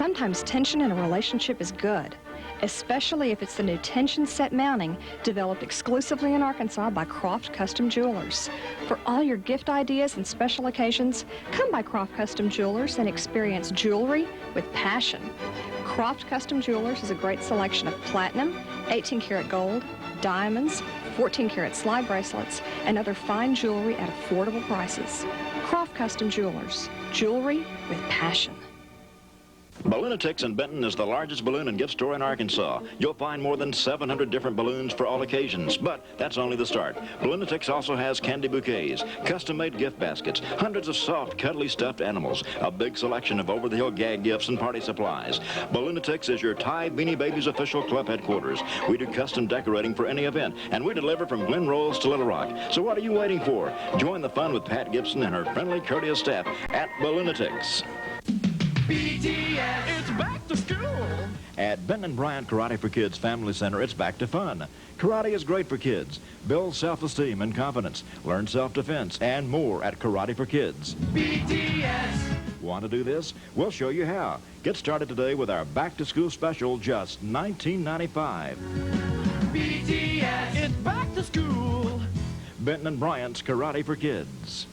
Sometimes tension in a relationship is good, especially if it's the new tension set mounting developed exclusively in Arkansas by Croft Custom Jewelers. For all your gift ideas and special occasions, come by Croft Custom Jewelers and experience jewelry with passion. Croft Custom Jewelers is a great selection of platinum, 18-karat gold, diamonds, 14-karat slide bracelets, and other fine jewelry at affordable prices. Croft Custom Jewelers, jewelry with passion. Balloonatics in Benton is the largest balloon and gift store in Arkansas. You'll find more than 700 different balloons for all occasions, but that's only the start. Balloonatics also has candy bouquets, custom-made gift baskets, hundreds of soft, cuddly stuffed animals, a big selection of over-the-hill gag gifts and party supplies. Balloonatics is your Thai Beanie Babies official club headquarters. We do custom decorating for any event, and we deliver from Glen Rose to Little Rock. So what are you waiting for? Join the fun with Pat Gibson and her friendly, courteous staff at Balloonatics. BTS, it's back to school. At Benton and Bryant Karate for Kids Family Center, it's back to fun. Karate is great for kids. Build self-esteem and confidence. Learn self-defense and more at Karate for Kids. BTS. Want to do this? We'll show you how. Get started today with our back-to-school special, just $19.95. BTS, it's back to school. Benton and Bryant's Karate for Kids.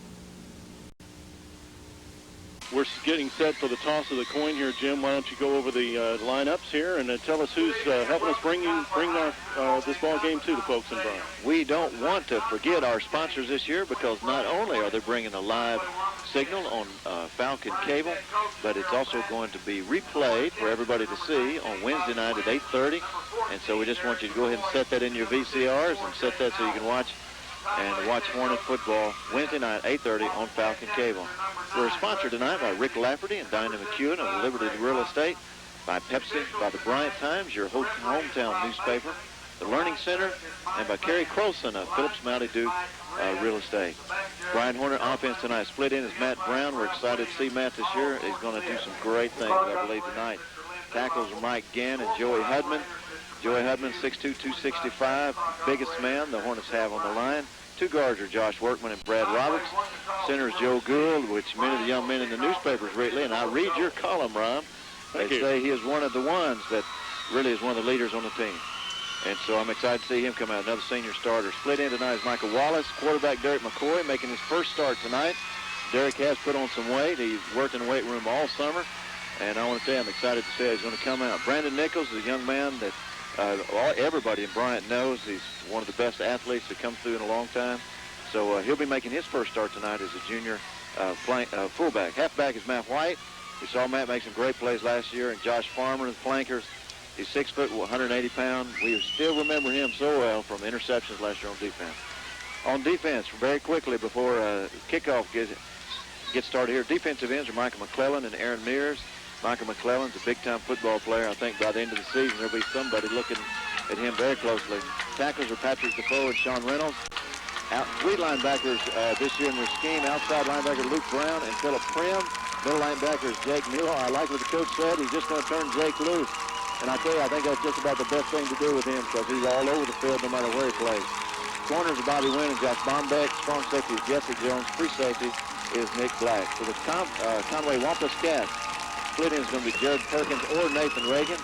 We're getting set for the toss of the coin here, Jim. Why don't you go over the lineups here and tell us who's helping us bring this ball game to the folks in Bryant. We don't want to forget our sponsors this year, because not only are they bringing a live signal on Falcon Cable, but it's also going to be replayed for everybody to see on Wednesday night at 8:30. And so we just want you to go ahead and set that in your VCRs and set that so you can watch Hornet football Wednesday night, 8:30 on Falcon Cable. We're sponsored tonight by Rick Lafferty and Dinah McEwen of Liberty Real Estate, by Pepsi, by the Bryant Times, your hometown newspaper, the Learning Center, and by Kerry Crowson of Phillips Mounty Duke Real Estate. Bryant Hornet offense tonight split in is Matt Brown. We're excited to see Matt this year. He's going to do some great things, I believe, tonight. Tackles are Mike Gann and Joey Hudman. Joey Hudman, 6'2", 265, biggest man the Hornets have on the line. Two guards are Josh Workman and Brad Roberts. Center is Joe Gould, which many of the young men in the newspapers lately, and I read your column, Ron. They say he is one of the ones that really is one of the leaders on the team. And so I'm excited to see him come out, another senior starter. Split in tonight is Michael Wallace, quarterback Derek McCoy, making his first start tonight. Derek has put on some weight. He's worked in the weight room all summer, and I want to say I'm excited to see he's going to come out. Brandon Nichols is a young man that everybody in Bryant knows. He's one of the best athletes that come through in a long time. So he'll be making his first start tonight as a junior fullback. Halfback is Matt White. We saw Matt make some great plays last year. And Josh Farmer, the flankers. He's 6 foot, 180 pounds. We still remember him so well from interceptions last year on defense. On defense, very quickly before kickoff gets started here, defensive ends are Michael McClellan and Aaron Mears. Michael McClellan's a big-time football player. I think by the end of the season, there'll be somebody looking at him very closely. Tackles are Patrick Defoe and Sean Reynolds. Three linebackers this year in their scheme. Outside linebacker Luke Brown and Philip Prim. Middle linebacker is Jake Mueller. I like what the coach said. He's just going to turn Jake loose. And I tell you, I think that's just about the best thing to do with him, because he's all over the field no matter where he plays. Corners are Bobby Wynn and Josh Bombeck. Strong safety is Jesse Jones. Free safety is Nick Black. For the Conway Wampus Cats, split in is going to be Jared Perkins or Nathan Reagan.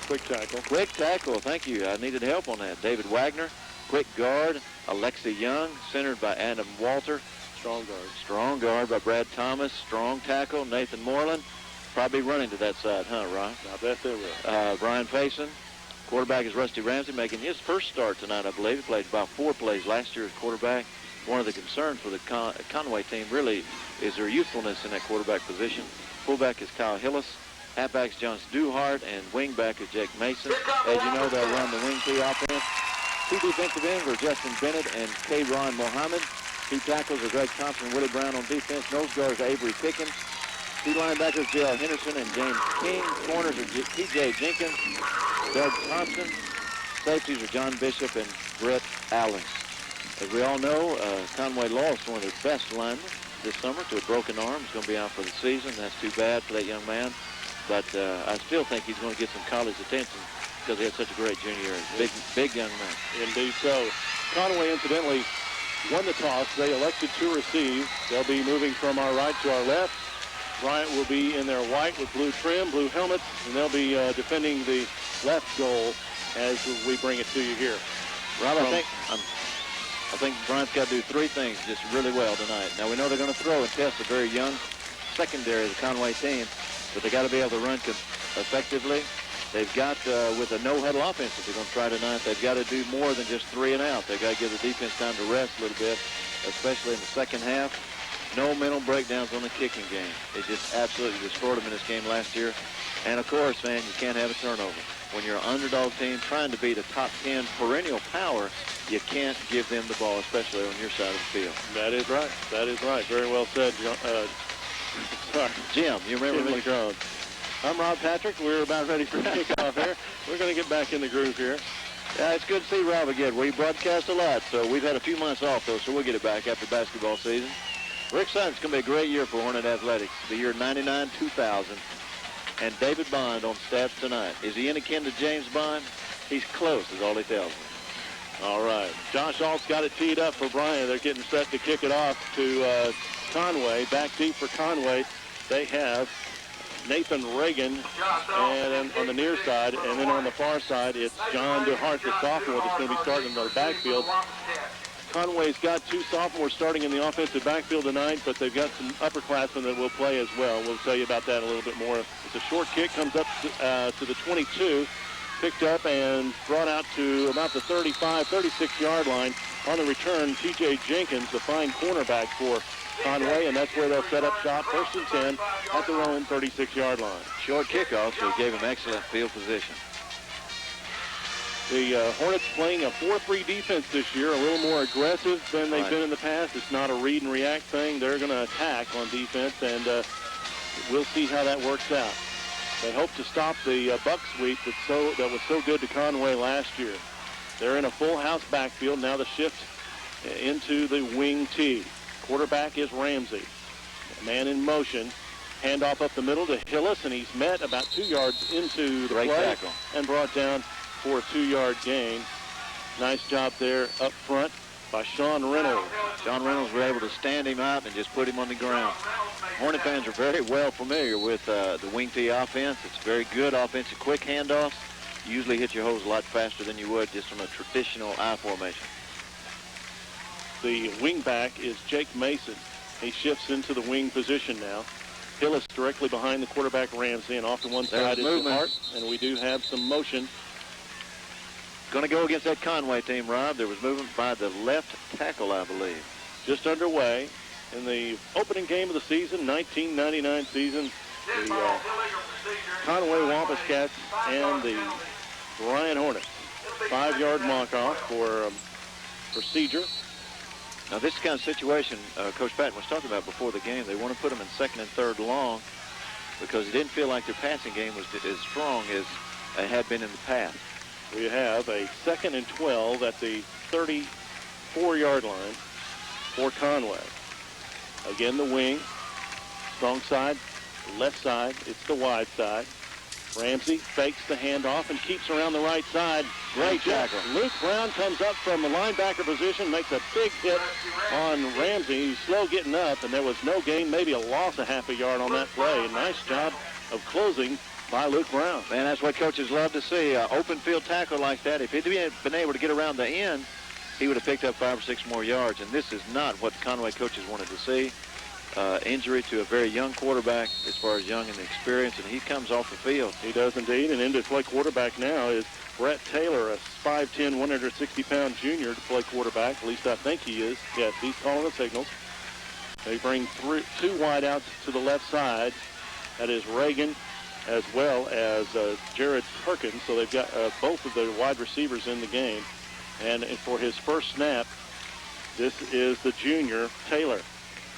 Quick tackle. Quick tackle, thank you. I needed help on that. David Wagner. Quick guard, Alexi Young, centered by Adam Walter. Strong guard. Strong guard by Brad Thomas. Strong tackle, Nathan Moreland. Probably running to that side, huh, Ron? I bet they will. Brian Payson. Quarterback is Rusty Ramsey, making his first start tonight, I believe. He played about 4 plays last year as quarterback. One of the concerns for the Conway team really is their youthfulness in that quarterback position. Fullback is Kyle Hillis. Halfback is John Duhart, and wingback is Jake Mason. As you know, they'll run the wing T offense. Two defensive ends are Justin Bennett and K. Ron Mohammed. Two tackles are Greg Thompson and Willie Brown on defense. Nose guards are Avery Pickens. Two linebackers, J.L. Henderson and James King. Corners are T.J. Jenkins, Doug Thompson. Safeties are John Bishop and Brett Allen. As we all know, Conway lost one of their best linemen this summer to a broken arm. He's going to be out for the season. That's too bad for that young man. But I still think he's going to get some college attention because he had such a great junior year. Big young man. Indeed so. Conway, incidentally, won the toss. They elected to receive. They'll be moving from our right to our left. Bryant will be in their white with blue trim, blue helmets, and they'll be defending the left goal as we bring it to you here. Rob, I think Bryant's got to do three things just really well tonight. Now, we know they're going to throw and test a very young secondary of the Conway team, but they got to be able to run effectively. They've got, with a no-huddle offense that they're going to try tonight, they've got to do more than just 3 and out. They've got to give the defense time to rest a little bit, especially in the second half. No mental breakdowns on the kicking game. It just absolutely destroyed them in this game last year. And, of course, man, you can't have a turnover. When you're an underdog team trying to beat a top 10 perennial power, you can't give them the ball, especially on your side of the field. That is right. That is right. Very well said, sorry. Jim, you remember me? McDonald. I'm Rob Patrick. We're about ready for kickoff here. We're going to get back in the groove here. Yeah, it's good to see Rob again. We broadcast a lot, so we've had a few months off, though, so we'll get it back after basketball season. We're excited. It's going to be a great year for Hornet Athletics. The year 99-2000. And David Bond on staff tonight. Is he any kin to James Bond? He's close, is all he tells me. All right. Josh Alt's got it teed up for Bryant. They're getting set to kick it off to Conway. Back deep for Conway. They have Nathan Reagan and on the near side, and then on the far side, it's John DeHart, the sophomore, that's going to be starting in the backfield. Conway's got 2 sophomores starting in the offensive backfield tonight, but they've got some upperclassmen that will play as well. We'll tell you about that a little bit more. It's a short kick, comes up to the 22, picked up and brought out to about the 35, 36-yard line. On the return, T.J. Jenkins, the fine cornerback for Conway, and that's where they'll set up shop, 1st and 10 at their own 36-yard line. Short kickoff, so he gave him excellent field position. The Hornets playing a 4-3 defense this year, a little more aggressive than they've been in the past. It's not a read and react thing. They're going to attack on defense, and we'll see how that works out. They hope to stop the buck sweep that was so good to Conway last year. They're in a full house backfield. Now the shift into the wing T. Quarterback is Ramsey. Man in motion. Handoff up the middle to Hillis, and he's met about 2 yards into the play tackle and brought down for a 2-yard gain. Nice job there up front by Sean Reynolds. Sean Reynolds was able to stand him up and just put him on the ground. Hornet fans are very well familiar with the wing T offense. It's very good offensive, quick handoffs. You usually hit your hose a lot faster than you would just from a traditional I formation. The wing back is Jake Mason. He shifts into the wing position now. Hillis directly behind the quarterback Ramsey, and off to one side is DeHart, and we do have some motion. Going to go against that Conway team, Rob. There was movement by the left tackle, I believe. Just underway in the opening game of the season, 1999 season. The Conway Wampus Cats and the Bryant Hornets. 5-yard mock-off for procedure. Now, this is the kind of situation Coach Patton was talking about before the game. They want to put them in 2nd and 3rd long because it didn't feel like their passing game was as strong as it had been in the past. We have a 2nd and 12 at the 34-yard line for Conway. Again, the wing, strong side, left side, it's the wide side. Ramsey fakes the handoff and keeps around the right side. Great tackle. Luke Brown comes up from the linebacker position, makes a big hit on Ramsey. He's slow getting up, and there was no gain, maybe a loss of half a yard on that play. Nice job of closing by Luke Brown. Man, that's what coaches love to see. Open field tackle like that. If he'd been able to get around the end, he would have picked up 5 or 6 more yards. And this is not what the Conway coaches wanted to see. Injury to a very young quarterback as far as young and experience, and he comes off the field. He does indeed, and in to play quarterback now is Brett Taylor, a 5'10", 160-pound junior to play quarterback. At least I think he is. Yes, he's calling the signals. They bring 2 wideouts to the left side. That is Reagan as well as Jared Perkins. So they've got both of the wide receivers in the game. And for his first snap, this is the junior, Taylor.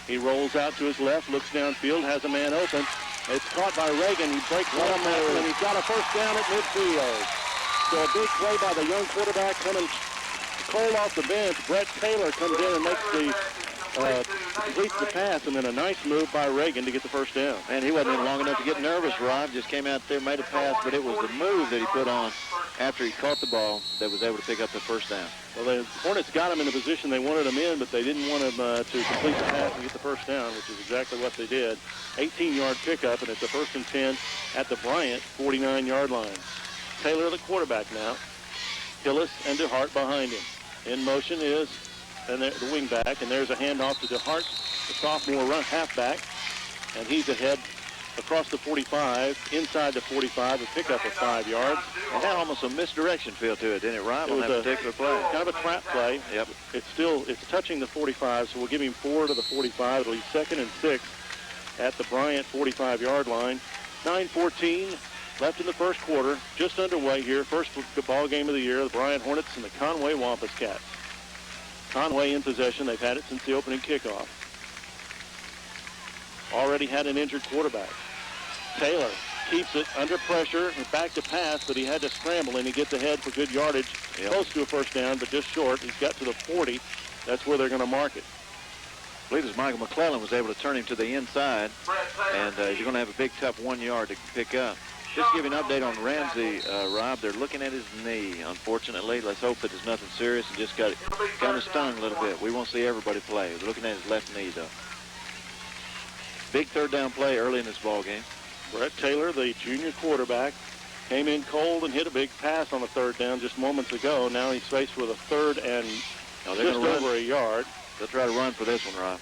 He rolls out to his left, looks downfield, has a man open. It's caught by Reagan. He breaks one tackle, and he's got a first down at midfield. So a big play by the young quarterback coming cold off the bench. Brett Taylor comes in and makes completes the pass, and then a nice move by Reagan to get the first down. Man, he wasn't in long enough to get nervous, Rob. Just came out there, made a pass, but it was the move that he put on after he caught the ball that was able to pick up the first down. Well, the Hornets got him in the position they wanted him in, but they didn't want him to complete the pass and get the first down, which is exactly what they did. 18-yard pickup, and it's a 1st and 10 at the Bryant 49-yard line. Taylor, the quarterback now. Hillis and DeHart behind him. In motion is the wing back, and there's a handoff to DeHart, the sophomore halfback, and he's ahead across the 45, inside the 45, a pickup of 5 yards. It had almost a misdirection feel to it, didn't it, Rob, on that particular play? Kind of a trap play. Yep. It's touching the 45, so we'll give him 4 to the 45. It'll be 2nd and 6 at the Bryant 45-yard line. 9:14 left in the first quarter, just underway here. First ball game of the year, the Bryant Hornets and the Conway Wampus Cats. Conway in possession. They've had it since the opening kickoff. Already had an injured quarterback. Taylor keeps it under pressure, back to pass, but he had to scramble and he gets ahead for good yardage. Yep. Close to a first down, but just short. He's got to the 40. That's where they're going to mark it. I believe it's Michael McClellan was able to turn him to the inside, and he's going to have a big, tough 1 yard to pick up. Just to give you an update on Ramsey, Rob, they're looking at his knee, unfortunately. Let's hope that it's nothing serious and just got kind of stung a little bit. We won't see everybody play. We're looking at his left knee, though. Big 3rd down play early in this ball game. Brett Taylor, the junior quarterback, came in cold and hit a big pass on the 3rd down just moments ago. Now he's faced with a 3rd and just over a yard. They'll try to run for this one, Rob.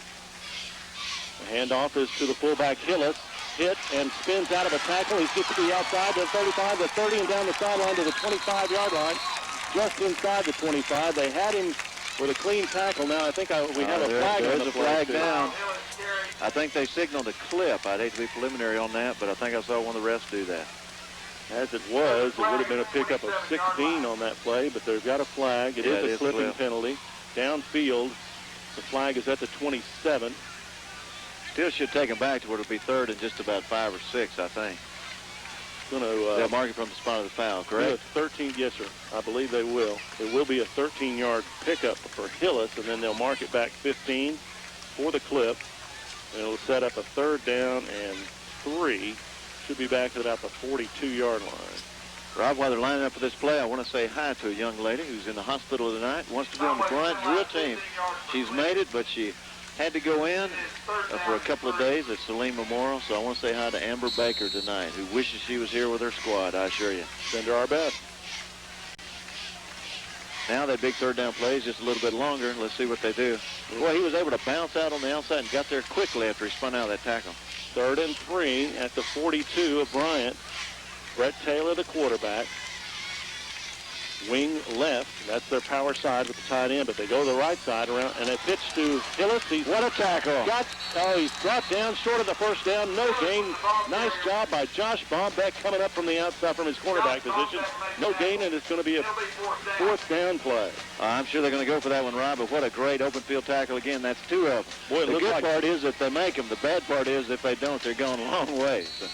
The handoff is to the fullback Hillis. Hit and spins out of a tackle. He gets to the outside, the 35, the 30, and down the sideline to the 25-yard line. Just inside the 25. They had him with a clean tackle. Now I think we have a flag on the There's a flag down. I think they signaled a clip. I'd hate to be preliminary on that, but I think I saw one of the refs do that. As it was, it would have been a pickup of 16 on that play, but they've got a flag. It is a clipping penalty. Downfield, the flag is at the 27. Still should take him back to where it'll be 3rd and just about 5 or 6, I think. They'll mark it from the spot of the foul, correct? 13, yes, sir. I believe they will. It will be a 13-yard pickup for Hillis, and then they'll mark it back 15 for the clip. And it'll set up a 3rd down and 3. Should be back at about the 42-yard line. Rob, while they're lining up for this play, I want to say hi to a young lady who's in the hospital tonight, wants to be on the Bryant drill team. She's made it, but she had to go in for a couple of days at Saline Memorial, so I want to say hi to Amber Baker tonight, who wishes she was here with her squad, I assure you. Send her our best. Now that big 3rd down play is just a little bit longer. Let's see what they do. Boy, he was able to bounce out on the outside and got there quickly after he spun out of that tackle. 3rd and 3 at the 42 of Bryant. Brett Taylor, the quarterback. Wing left. That's their power side with the tight end, but they go to the right side around, and a pitch to Hillis. What a tackle. He's brought down short of the first down. No gain. Nice job by Josh Bombeck coming up from the outside from his cornerback position. No gain, and it's going to be a 4th down play. I'm sure they're going to go for that one, Rob, but what a great open field tackle again. That's 2 of them. Boy, the good part is if they make them. The bad part is if they don't, they're going a long way. So.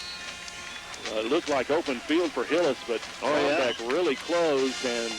It looked like open field for Hillis, but Bombeck really closed, and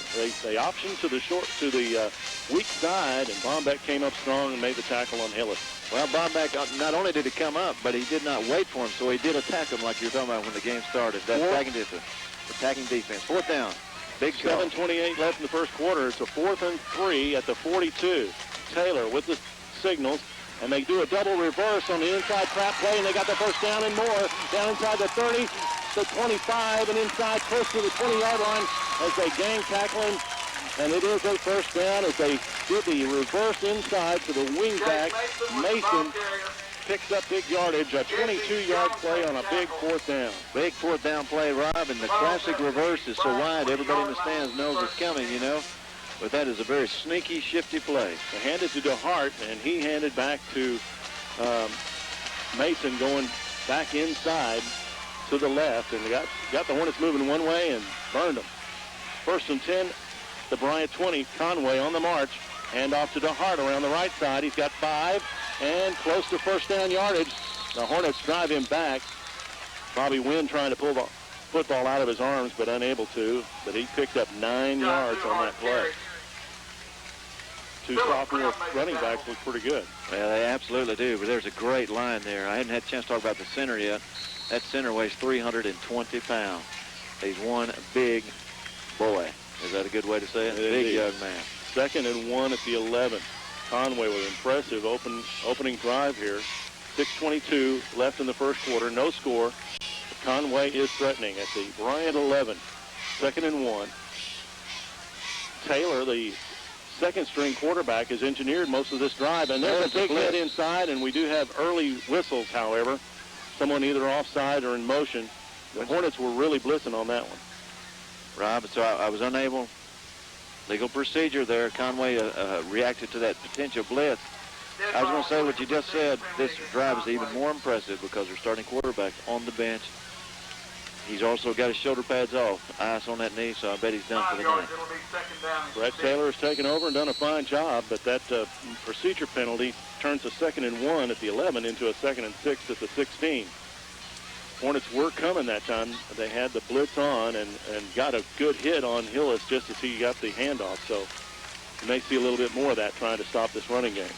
they optioned to the weak side, and Bombeck came up strong and made the tackle on Hillis. Well, Bombeck, not only did he come up, but he did not wait for him, so he did attack him like you were talking about when the game started. That's attacking defense. 4th down. Big 7:28 left in the first quarter. It's a 4th and 3 at the 42. Taylor with the signals. And they do a double reverse on the inside trap play, and they got the first down and more. Down inside the 30, the 25, and inside close to the 20-yard line as they gang tackle him. And it is a first down as they do the reverse inside to the wingback. Mason picks up big yardage, a 22-yard play on a big 4th down. Big 4th down play, Rob, and the classic reverse is so wide, everybody in the stands knows it's coming, you know. But that is a very sneaky, shifty play. They handed to DeHart, and he handed back to Mason going back inside to the left, and they got the Hornets moving one way and burned them. 1st and 10, the Bryant 20, Conway on the march. Hand off to DeHart around the right side. He's got 5 and close to first down yardage. The Hornets drive him back. Bobby Wynn trying to pull the football out of his arms, but unable to. But he picked up 9 yards on that play. 2 sophomore running backs look pretty good. Well, they absolutely do, but there's a great line there. I hadn't had a chance to talk about the center yet. That center weighs 320 pounds. He's one big Boy, is that a good way to say it? Big young man. 2nd and 1 at the 11. Conway with impressive opening drive here. 6:22 left in the first quarter. No score. Conway is threatening at the Bryant 11. 2nd and 1. Taylor, the second-string quarterback, has engineered most of this drive, and there's a big hit inside, and we do have early whistles, however. Someone either offside or in motion. The Hornets were really blitzing on that one. Rob, so I was unable. Legal procedure there. Conway reacted to that potential blitz. I was going to say what you just said. This drive is even more impressive because they're starting quarterback on the bench. He's also got his shoulder pads off, ice on that knee, so I bet he's done for the night. Brett Taylor has taken over and done a fine job, but that procedure penalty turns a 2nd and 1 at the 11 into a 2nd and 6 at the 16. Hornets were coming that time. They had the blitz on and got a good hit on Hillis just as he got the handoff. So you may see a little bit more of that trying to stop this running game.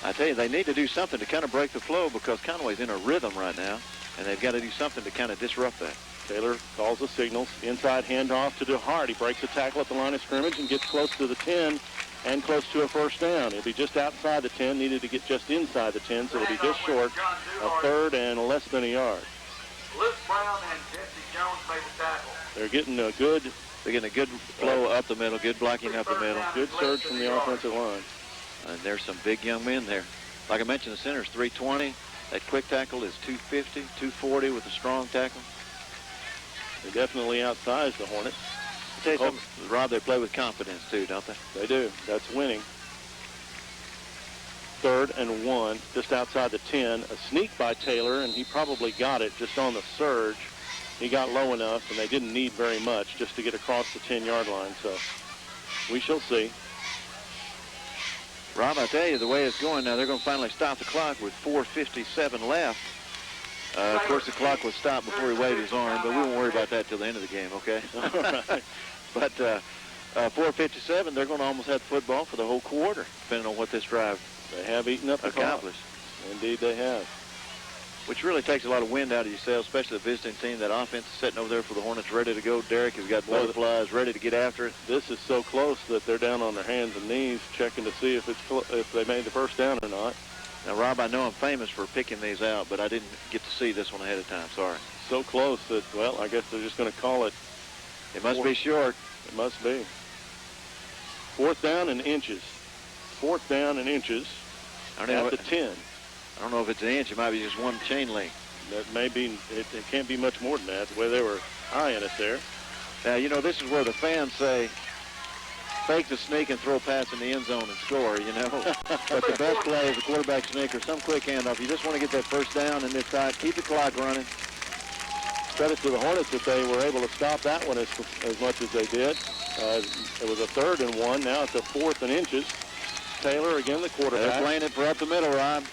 I tell you, they need to do something to kind of break the flow because Conway's in a rhythm right now, and they've got to do something to kind of disrupt that. Taylor calls the signals. Inside handoff to DeHart. He breaks a tackle at the line of scrimmage and gets close to the 10 and close to a first down. He'll be just outside the 10. Needed to get just inside the 10, so it'll be just short of 3rd and less than a yard. Luke Brown and Jesse Jones made the tackle. They're getting a good flow up the middle, good blocking up the middle. Good surge from the offensive line. And there's some big young men there. Like I mentioned, the center's 320. That quick tackle is 250, 240 with a strong tackle. They definitely outsized the Hornets. I'll tell you something, Rob, they play with confidence too, don't they? They do. That's winning. 3rd and 1, just outside the 10. A sneak by Taylor, and he probably got it just on the surge. He got low enough, and they didn't need very much just to get across the 10-yard line. So we shall see. Rob, I tell you, the way it's going now, they're going to finally stop the clock with 4:57 left. Of course, the clock was stopped before he waved his arm, but we won't worry about that till the end of the game, okay? But 4:57, they're going to almost have the football for the whole quarter, depending on what this drive they have eaten up the accomplished. Indeed, they have. Which really takes a lot of wind out of yourself, especially the visiting team. That offense is sitting over there for the Hornets, ready to go. Derek has got butterflies, ready to get after it. This is so close that they're down on their hands and knees, checking to see if they made the first down or not. Now, Rob, I know I'm famous for picking these out, but I didn't get to see this one ahead of time. Sorry. So close that, well, I guess they're just going to call it. It must be short. It must be. 4th down and inches. 4th down and inches at the 10. I don't know if it's an inch. It might be just one chain link. That may be. It can't be much more than that, the way they were eyeing it there. Now, you know, this is where the fans say, fake the sneak and throw a pass in the end zone and score, you know. But the best play is a quarterback sneak or some quick handoff. You just want to get that first down and this time keep the clock running. Credit to the Hornets that they were able to stop that one as much as they did. It was a 3rd and 1. Now it's a 4th and inches. Taylor, again, the quarterback. They're playing it for up the middle, Rob.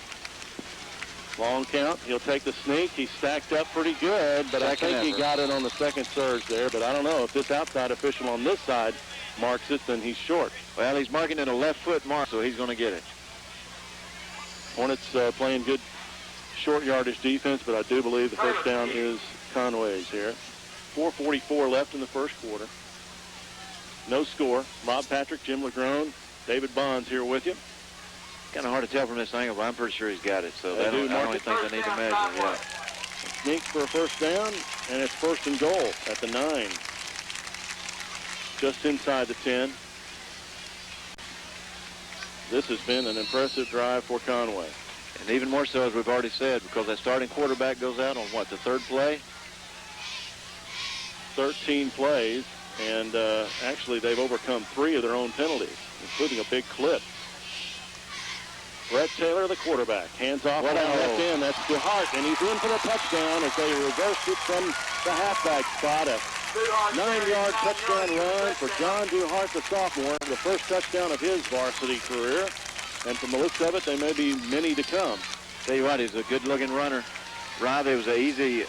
Long count. He'll take the sneak. He's stacked up pretty good, but I think he got it on the second surge there. But I don't know if this outside official on this side marks it, then he's short. Well, he's marking it a left foot mark, so he's going to get it. Hornets playing good short yardage defense, but I do believe the first down is Conway's here. 4:44 left in the first quarter. No score. Bob Patrick, Jim LeGrone, David Bonds here with you. Kind of hard to tell from this angle, but I'm pretty sure he's got it. So I don't think they need to measure. Yeah. Sneaks for a first down, and it's 1st and goal at the 9. Just inside the 10. This has been an impressive drive for Conway. And even more so, as we've already said, because that starting quarterback goes out on what, the 3rd play? 13 plays, and actually they've overcome 3 of their own penalties, including a big clip. Brett Taylor, the quarterback, hands off on the left end. That's DeHart, and he's in for the touchdown as they reversed it from the halfback spot. A 9-yard touchdown run for John DeHart, the sophomore, the first touchdown of his varsity career. And from the looks of it, there may be many to come. Tell you what, he's a good-looking runner. Rob, it was an easy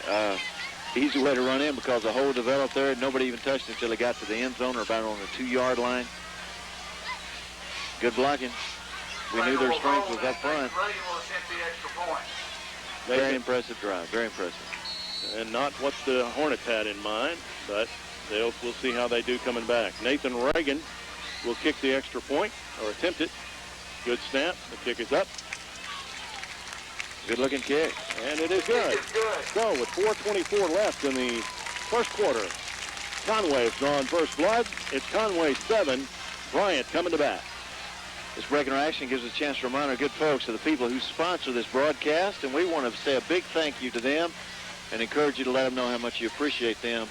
way to run in because the hole developed there. Nobody even touched it until he got to the end zone or about on the 2-yard line. Good blocking. We knew their strength was up front. Very impressive drive, very impressive. And not what the Hornets had in mind, but We'll see how they do coming back. Nathan Reagan will kick the extra point, or attempt it. Good snap. The kick is up. Good-looking kick. And it is good. So with 4:24 left in the first quarter, Conway has drawn first blood. It's Conway 7, Bryant coming to bat. This break interaction gives us a chance to remind our good folks of the people who sponsor this broadcast, and we want to say a big thank you to them and encourage you to let them know how much you appreciate them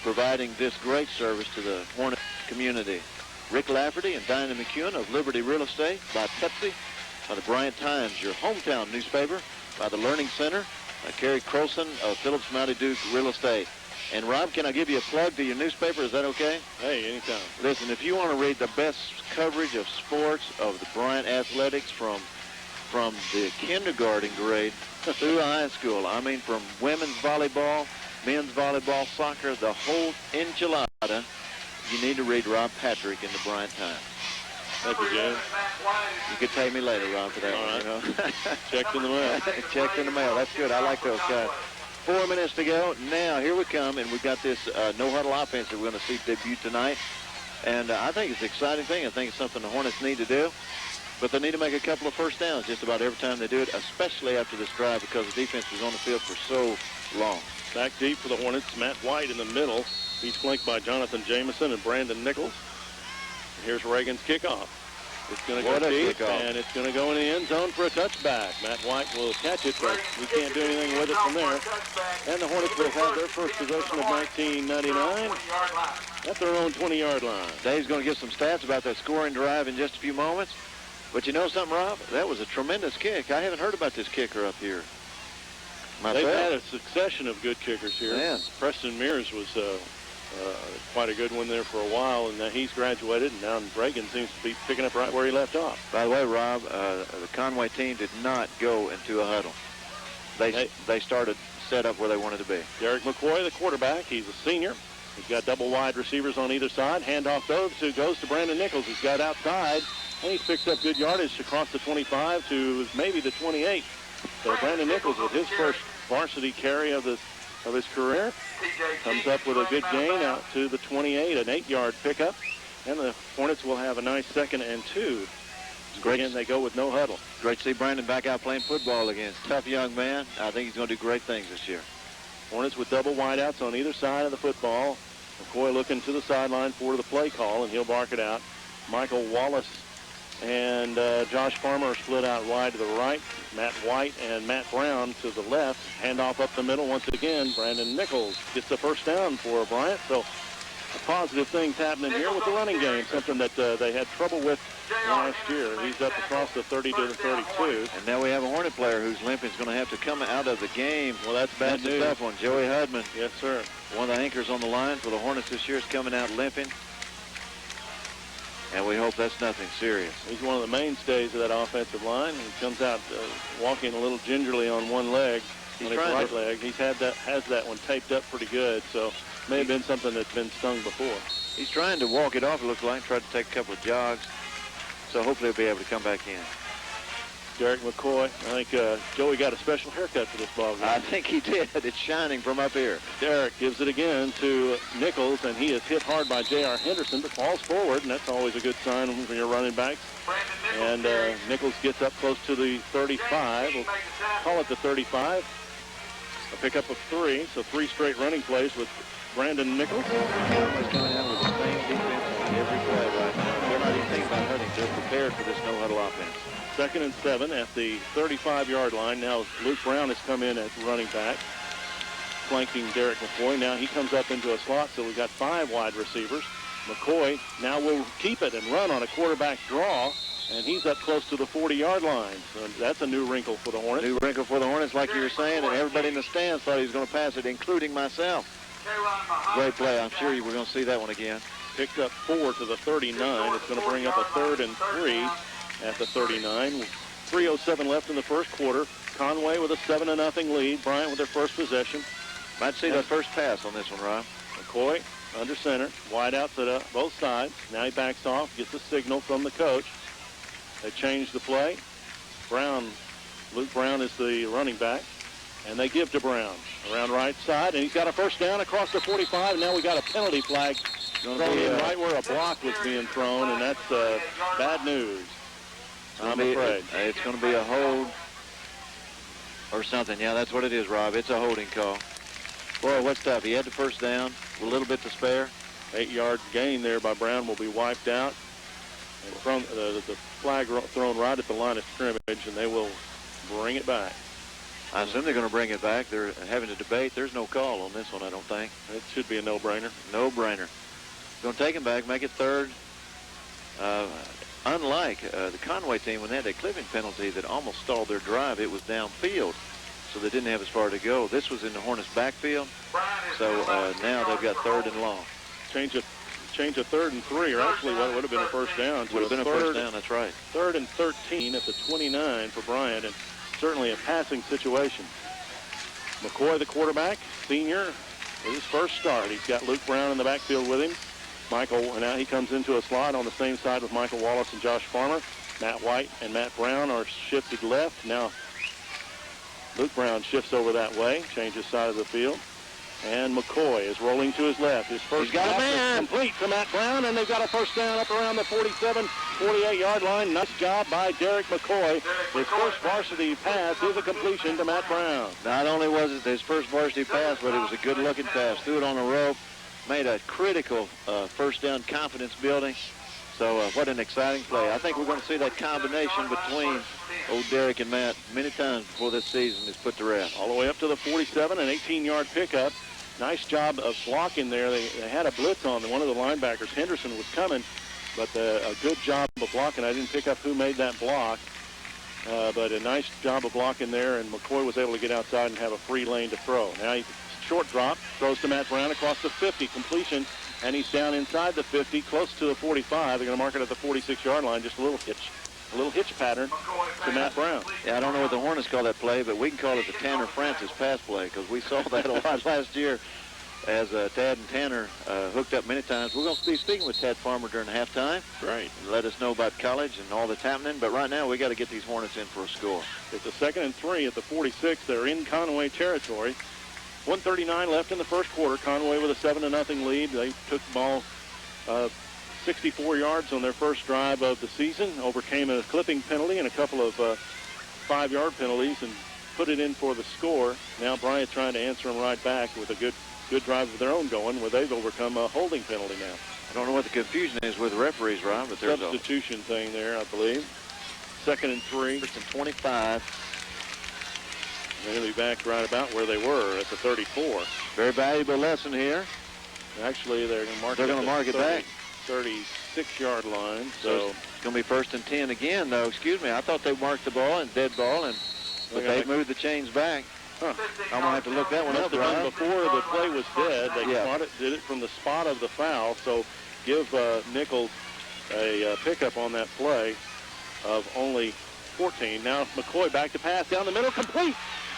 providing this great service to the Hornet community. Rick Lafferty and Dinah McEwen of Liberty Real Estate, by Pepsi, by the Bryant Times, your hometown newspaper, by the Learning Center, by Kerry Crowson of Phillips Mounty Duke Real Estate. And Rob, can I give you a plug to your newspaper? Is that okay? Hey, anytime. Listen, if you want to read the best coverage of sports, of the Bryant athletics from the kindergarten grade through high school, I mean from women's volleyball, men's volleyball, soccer, the whole enchilada, you need to read Rob Patrick in the Bryant Times. Thank you, Jay. You could pay me later, Rob, for that All one, right. you know. Checked in the mail. Checked in the mail. That's good. I like those guys. 4 minutes to go. Now, here we come, and we've got this no-huddle offense that we're going to see debut tonight. And I think it's an exciting thing. I think it's something the Hornets need to do. But they need to make a couple of first downs just about every time they do it, especially after this drive, because the defense was on the field for so long. Back deep for the Hornets. Matt White in the middle. He's flanked by Jonathan Jameson and Brandon Nichols. And here's Reagan's kickoff. It's going to go deep, and it's going to go in the end zone for a touchback. Matt White will catch it, but we can't do anything with it from there. And the Hornets will have their first possession of 1999 at their own 20-yard line. Dave's going to give some stats about that scoring drive in just a few moments. But you know something, Rob? That was a tremendous kick. I haven't heard about this kicker up here myself. They've had a succession of good kickers here. Man. Preston Mears was quite a good one there for a while, and he's graduated, and now Reagan seems to be picking up right where he left off. By the way, Rob, the Conway team did not go into a huddle. They started set up where they wanted to be. Derek McCoy, the quarterback, he's a senior. He's got double wide receivers on either side. Handoff goes to Brandon Nichols. He's got outside, and he's picked up good yardage across the 25 to maybe the 28. So Brandon Nichols, with his first varsity carry of his career, comes up with a good gain out to the 28, an 8-yard pickup, and the Hornets will have a nice 2nd and 2. Again, they go with no huddle. Great to see Brandon back out playing football again. Tough young man. I think he's going to do great things this year. Hornets with double wideouts on either side of the football. McCoy looking to the sideline for the play call, and he'll bark it out. Michael Wallace and Josh Farmer are split out wide to the right. Matt White and Matt Brown to the left. Handoff up the middle once again. Brandon Nichols gets the first down for Bryant. So positive things happening here with the running game, something that they had trouble with last year. He's up across the 30 to the 32. And now we have a Hornet player who's limping. Is going to have to come out of the game. Well, that's bad news. That's a tough one. Joey Hudman. Yes, sir. One of the anchors on the line for the Hornets this year is coming out limping. And we hope that's nothing serious. He's one of the mainstays of that offensive line. He comes out walking a little gingerly on one leg, on his right leg. He's has that one taped up pretty good, so may have been something that's been stung before. He's trying to walk it off, it looks like, tried to take a couple of jogs. So hopefully he'll be able to come back in. Derek McCoy, I think Joey got a special haircut for this ball game. I think he did. It's shining from up here. Derek gives it again to Nichols, and he is hit hard by J.R. Henderson, but falls forward, and that's always a good sign for your running backs. And Nichols gets up close to the 35. We'll call it the 35. A pickup of 3, so 3 straight running plays with Brandon Nichols. Conway's coming out with the same defense on every play right now. They're not even thinking about hurting. They're prepared for this no-huddle offense. 2nd and 7 at the 35-yard line. Now Luke Brown has come in as running back, flanking Derek McCoy. Now he comes up into a slot, so we've got 5 wide receivers. McCoy now will keep it and run on a quarterback draw, and he's up close to the 40-yard line. So that's a new wrinkle for the Hornets. New wrinkle for the Hornets, like you were saying, and everybody in the stands thought he was going to pass it, including myself. Great play. I'm sure you were going to see that one again. Picked up 4 to the 39. It's going to bring up a 3rd and 3 at the 39. 3:07 left in the first quarter. Conway with a 7-0 lead. Bryant with their first possession. Might see the first pass on this one, Rob. McCoy under center. Wide out to both sides. Now he backs off. Gets a signal from the coach. They change the play. Luke Brown is the running back. And they give to Brown. Around right side, and he's got a first down across the 45. Now we got a penalty flag thrown in right where a block was being thrown, and that's bad news. I'm afraid. It's going to be a hold or something. Yeah, that's what it is, Rob. It's a holding call. Boy, what's tough? He had the first down, a little bit to spare. 8-yard gain there by Brown will be wiped out. And from the flag thrown right at the line of scrimmage, and they will bring it back. I assume they're going to bring it back. They're having a debate. There's no call on this one, I don't think. It should be a no-brainer. No-brainer. Going to take him back, make it third. Unlike the Conway team, when they had a clipping penalty that almost stalled their drive, it was downfield, so they didn't have as far to go. This was in the Hornets' backfield, so now they've got third and long. Change of 3rd and 3, or actually what would have been a first down. Would have been a first down, that's right. 3rd and 13 at the 29 for Bryant, and certainly a passing situation. McCoy, the quarterback, senior, with his first start. He's got Luke Brown in the backfield with him. Michael, and now he comes into a slot on the same side with Michael Wallace and Josh Farmer. Matt White and Matt Brown are shifted left. Now Luke Brown shifts over that way, changes side of the field. And McCoy is rolling to his left. His first got a pass man. is complete to Matt Brown, and they've got a first down up around the 47, 48-yard line. Nice job by Derek McCoy. His first varsity pass is a completion to Matt Brown. Not only was it his first varsity pass, but it was a good-looking pass. Threw it on a rope, made a critical first down confidence building. So what an exciting play. I think we're going to see that combination between old Derek and Matt many times before this season is put to rest. All the way up to the 47, an 18-yard pickup. Nice job of blocking there. They had a blitz on one of the linebackers. Henderson was coming, but a good job of blocking. I didn't pick up who made that block, but a nice job of blocking there, and McCoy was able to get outside and have a free lane to throw. Now he short drop, throws to Matt Brown across the 50, completion, and he's down inside the 50, close to the 45. They're going to mark it at the 46-yard line, just a little hitch pattern to Matt Brown. Yeah, I don't know what the Hornets call that play, but we can call it the Tanner Francis pass play because we saw that a lot last year as Tad and Tanner hooked up many times. We're going to be speaking with Tad Farmer during halftime. Right. And let us know about college and all that's happening. But right now, we got to get these Hornets in for a score. It's a 2nd and 3 at the 46. They're in Conway territory. 1:39 left in the first quarter. Conway with a 7-0 lead. They took the ball 64 yards on their first drive of the season, overcame a clipping penalty and a couple of 5-yard penalties and put it in for the score. Now Bryant trying to answer them right back with a good drive of their own going, where they've overcome a holding penalty now. I don't know what the confusion is with the referees, Ron, but there's substitution thing there, I believe. 2nd and 3. 1st and 25. They're going to be back right about where they were at the 34. Very valuable lesson here. Actually, they're going to mark it back. 36-yard line. So it's going to be 1st and 10 again, though. Excuse me. I thought they marked the ball and dead ball, but they moved the chains back. Huh. I'm going to have to look that one up, Rob. Before the play was dead, they did it from the spot of the foul. So give Nichols a pickup on that play of only 14. Now McCoy back to pass down the middle, complete.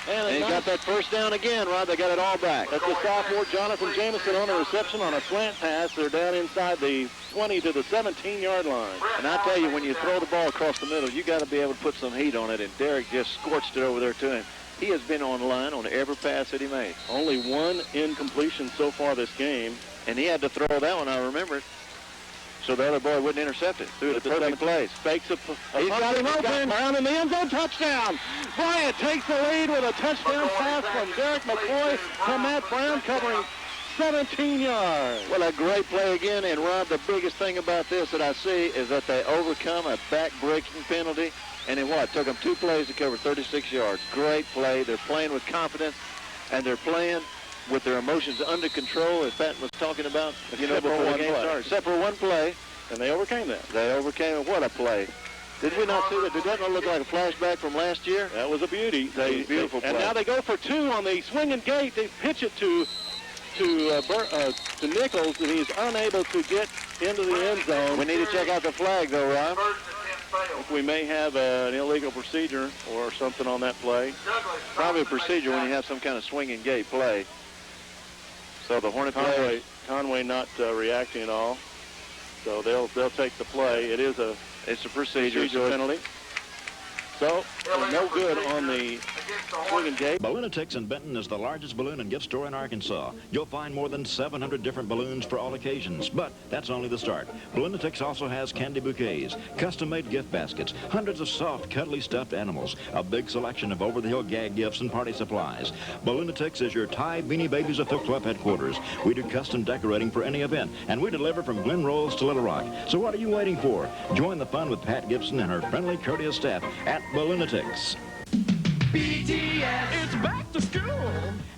And he got that first down again, Rod. They got it all back. That's the sophomore Jonathan Jamison on a reception on a slant pass. They're down inside the 20 to the 17-yard line. And I tell you, when you throw the ball across the middle, you got to be able to put some heat on it. And Derek just scorched it over there to him. He has been on line on every pass that he made. Only one incompletion so far this game. And he had to throw that one, I remember it. So the other boy wouldn't intercept it. Threw it the perfect place. Fakes he's got him open. Brown in the end zone, touchdown. Bryant takes the lead with a touchdown pass from Derek McCoy to Matt Brown, covering 17 yards. Well, a great play again. And, Rob, the biggest thing about this that I see is that they overcome a back-breaking penalty. And in what? Took them 2 plays to cover 36 yards. Great play. They're playing with confidence, and they're playing with their emotions under control, as Pat was talking about, before the game started. Except for one play. And they overcame that. They overcame it. What a play. Did we not see that? Did that not look like a flashback from last year? That was a beauty. Beautiful play. And now they go for 2 on the swinging gate. They pitch it to Nichols, and he's unable to get into the end zone. We need to check out the flag, though, Rob. We may have an illegal procedure or something on that play. Probably a procedure when you have some kind of swinging gate play. So the Hornet play. Conway not reacting at all. So they'll take the play. It's a procedure so penalty. So, no good on the swinging gate. Balloonatics in Benton is the largest balloon and gift store in Arkansas. You'll find more than 700 different balloons for all occasions, but that's only the start. Balloonatics also has candy bouquets, custom-made gift baskets, hundreds of soft, cuddly stuffed animals, a big selection of over-the-hill gag gifts and party supplies. Balloonatics is your Thai Beanie Babies of Phil Club headquarters. We do custom decorating for any event, and we deliver from Glen Rose to Little Rock. So what are you waiting for? Join the fun with Pat Gibson and her friendly, courteous staff at Balloonatics. BTS, it's back to school.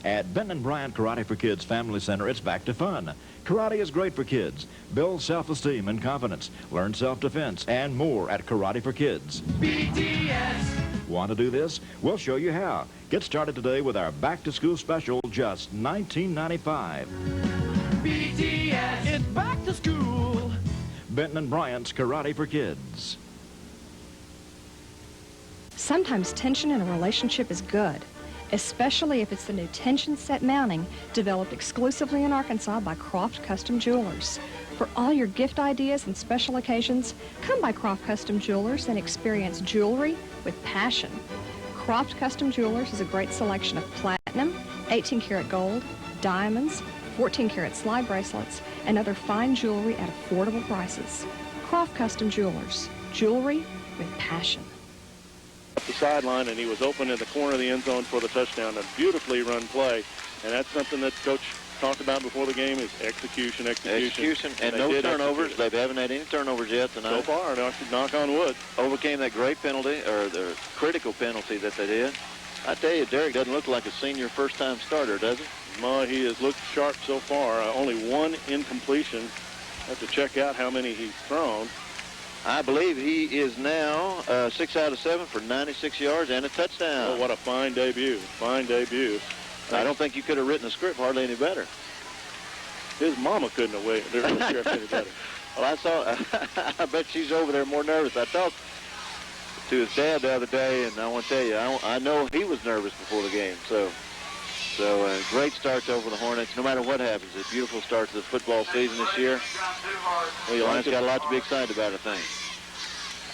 At Benton and Bryant Karate for Kids Family Center, it's back to fun. Karate is great for kids. Build self-esteem and confidence. Learn self-defense and more at Karate for Kids. BTS. Want to do this? We'll show you how. Get started today with our back-to-school special, just $19.95. BTS, it's back to school. Benton and Bryant's Karate for Kids. Sometimes tension in a relationship is good, especially if it's the new tension set mounting developed exclusively in Arkansas by Croft Custom Jewelers. For all your gift ideas and special occasions, come by Croft Custom Jewelers and experience jewelry with passion. Croft Custom Jewelers is a great selection of platinum, 18-karat gold, diamonds, 14-karat slide bracelets, and other fine jewelry at affordable prices. Croft Custom Jewelers, jewelry with passion. Up the sideline, and he was open in the corner of the end zone for the touchdown. A beautifully run play, and that's something that Coach talked about before the game is execution. And no turnovers. They haven't had any turnovers yet tonight. So far, knock on wood. Overcame that great penalty, or the critical penalty that they did. I tell you, Derek doesn't look like a senior first-time starter, does he? Ma, he has looked sharp so far. Only one incompletion. Have to check out how many he's thrown. I believe he is now 6 out of 7 for 96 yards and a touchdown. Oh, what a fine debut. Fine debut. I don't think you could have written the script hardly any better. His mama couldn't have written the script any better. Well, I bet she's over there more nervous. I talked to his dad the other day, and I want to tell you, I know he was nervous before the game. So great start over the Hornets. No matter what happens, a beautiful start to the football season this year. Well, the Lions got a lot to be excited about, I think.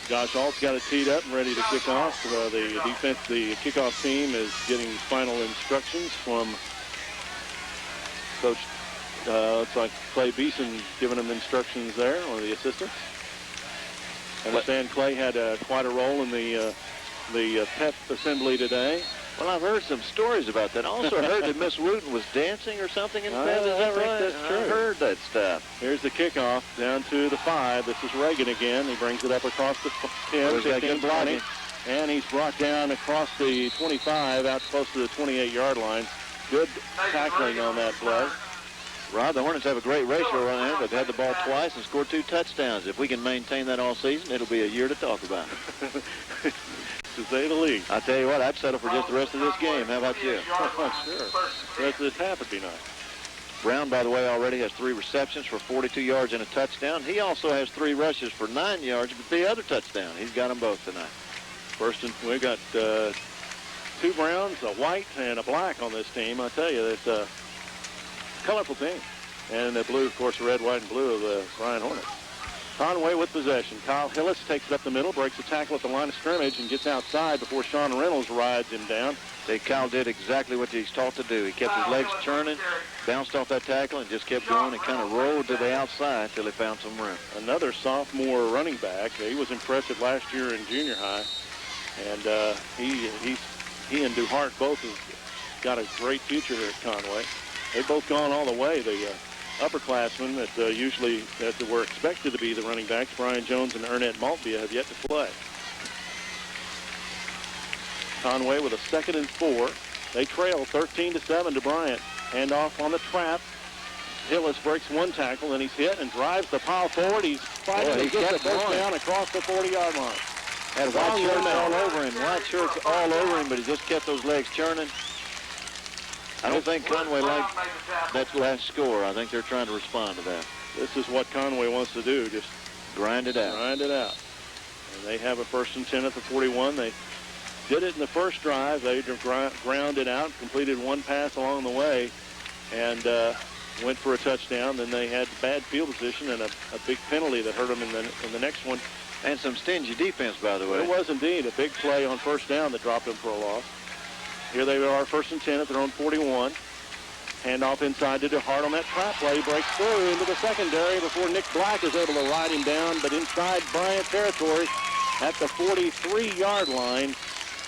Josh Alt's got it teed up and ready to kick off. The kickoff team is getting final instructions from Coach. Looks like Clay Beeson giving them instructions there, one of the assistants. I understand Clay had quite a role in the pep assembly today. Well, I've heard some stories about that. I also heard that Miss Wooten was dancing or something in the pep. Is that right? That's true. I heard that stuff. Here's the kickoff down to the 5. This is Reagan again. He brings it up across the 10, 15, 20. And he's brought down across the 25 out close to the 28-yard line. Good tackling on that play. Rob, the Hornets have a great ratio on them. They've had the ball twice and scored 2 touchdowns. If we can maintain that all season, it'll be a year to talk about. To say the least. I tell you what, I'd settle for just the rest of this game. How about you? Sure. The rest of this half would be nice. Brown, by the way, already has 3 receptions for 42 yards and a touchdown. He also has 3 rushes for 9 yards, but the other touchdown, he's got them both tonight. First, we got 2 browns, a white, and a black on this team. I tell you, it's a colorful team. And the blue, of course, the red, white, and blue of the Bryant Hornets. Conway with possession. Kyle Hillis takes it up the middle, breaks a tackle at the line of scrimmage, and gets outside before Sean Reynolds rides him down. Kyle did exactly what he's taught to do. He kept his legs churning, bounced off that tackle, and just kept going and kind of rolled to the outside till he found some room. Another sophomore running back. He was impressive last year in junior high. And he and DuHart both have got a great future here at Conway. They've both gone all the way. The upperclassmen that were expected to be the running backs, Brian Jones and Ernest Maltbia, have yet to play. Conway with a 2nd and 4. They trail 13-7 to Bryant. Hand off on the trap. Hillis breaks 1 tackle, then he's hit and drives the pile forward. He's fighting to get the first down across the 40-yard line. Had white shirts all over him. White shirts all over him, but he just kept those legs churning. I don't think Conway liked that last score. I think they're trying to respond to that. This is what Conway wants to do, just grind it out. Grind it out. And they have a 1st and 10 at the 41. They did it in the first drive. They ground it out, completed 1 pass along the way, and went for a touchdown. Then they had bad field position and a big penalty that hurt them in the next one. And some stingy defense, by the way. It was indeed a big play on first down that dropped them for a loss. Here they are, 1st and 10 at their own 41. Handoff inside to DeHart on that trap play. Breaks through into the secondary before Nick Black is able to ride him down. But inside Bryant territory at the 43-yard line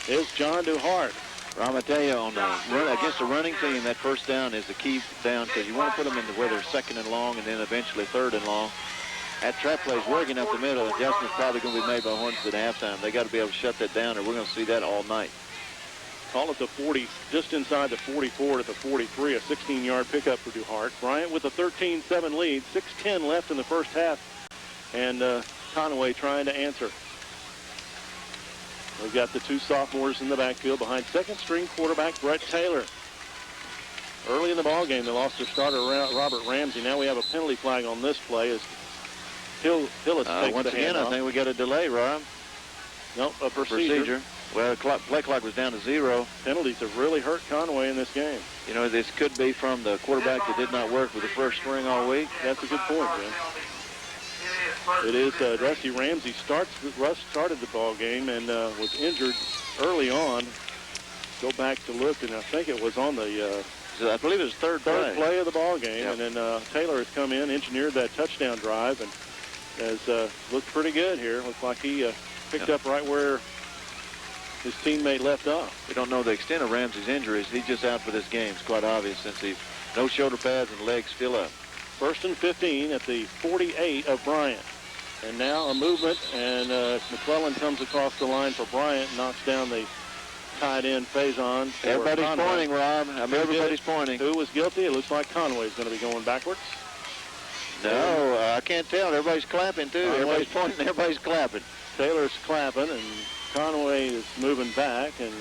is John DeHart. Rob, I tell you, on the run, against a running team, that first down is the key down because you want to put them into where they're 2nd and long and then eventually 3rd and long. That trap play is working up the middle. Adjustment's probably going to be made by Hornets at halftime. They got to be able to shut that down, or we're going to see that all night. Call it the 40, just inside the 44 to the 43, a 16-yard pickup for DeHart. Bryant with a 13-7 lead, 6:10 left in the first half, and Conway trying to answer. We've got the 2 sophomores in the backfield behind second-string quarterback Brett Taylor. Early in the ball game, they lost their starter Robert Ramsey. Now we have a penalty flag on this play as Hillis takes once the again, handoff. I think we got a delay, Rob. Nope, a procedure. Well, the play clock was down to 0. Penalties have really hurt Conway in this game. You know, this could be from the quarterback that did not work with the first string all week. That's a good point, Jim. It is Rusty Ramsey started the ball game and was injured early on. Go back to look, and I think it was on the I believe it was third play of the ball game. Yep. And then Taylor has come in, engineered that touchdown drive, and has looked pretty good here. Looks like he picked up right where his teammate left off. We don't know the extent of Ramsey's injuries. He's just out for this game. It's quite obvious since he's no shoulder pads and legs still up. 1st and 15 at the 48 of Bryant. And now a movement, and McClellan comes across the line for Bryant, knocks down the tight end Faison. Everybody's pointing, Rob. Everybody's pointing. Who was guilty? It looks like Conway's going to be going backwards. No, I can't tell. Everybody's clapping, too. Everybody's pointing, everybody's clapping. Taylor's clapping, and Conway is moving back, and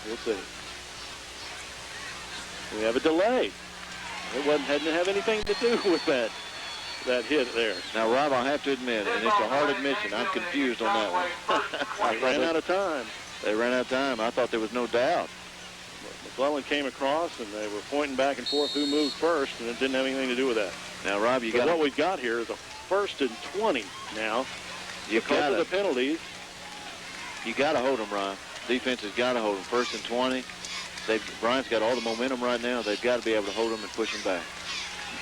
we'll see. We have a delay. It didn't have anything to do with that hit there. Now, Rob, I'll have to admit, and it's a hard admission, I'm confused on that one. They ran out of time. They ran out of time. I thought there was no doubt. McClellan came across, and they were pointing back and forth who moved first, and it didn't have anything to do with that. Now, Rob, what we've got here is a 1st and 20 now. Because of the penalties. You got to hold them, Rob. Defense has got to hold them. 1st and 20. Bryant's got all the momentum right now. They've got to be able to hold them and push them back.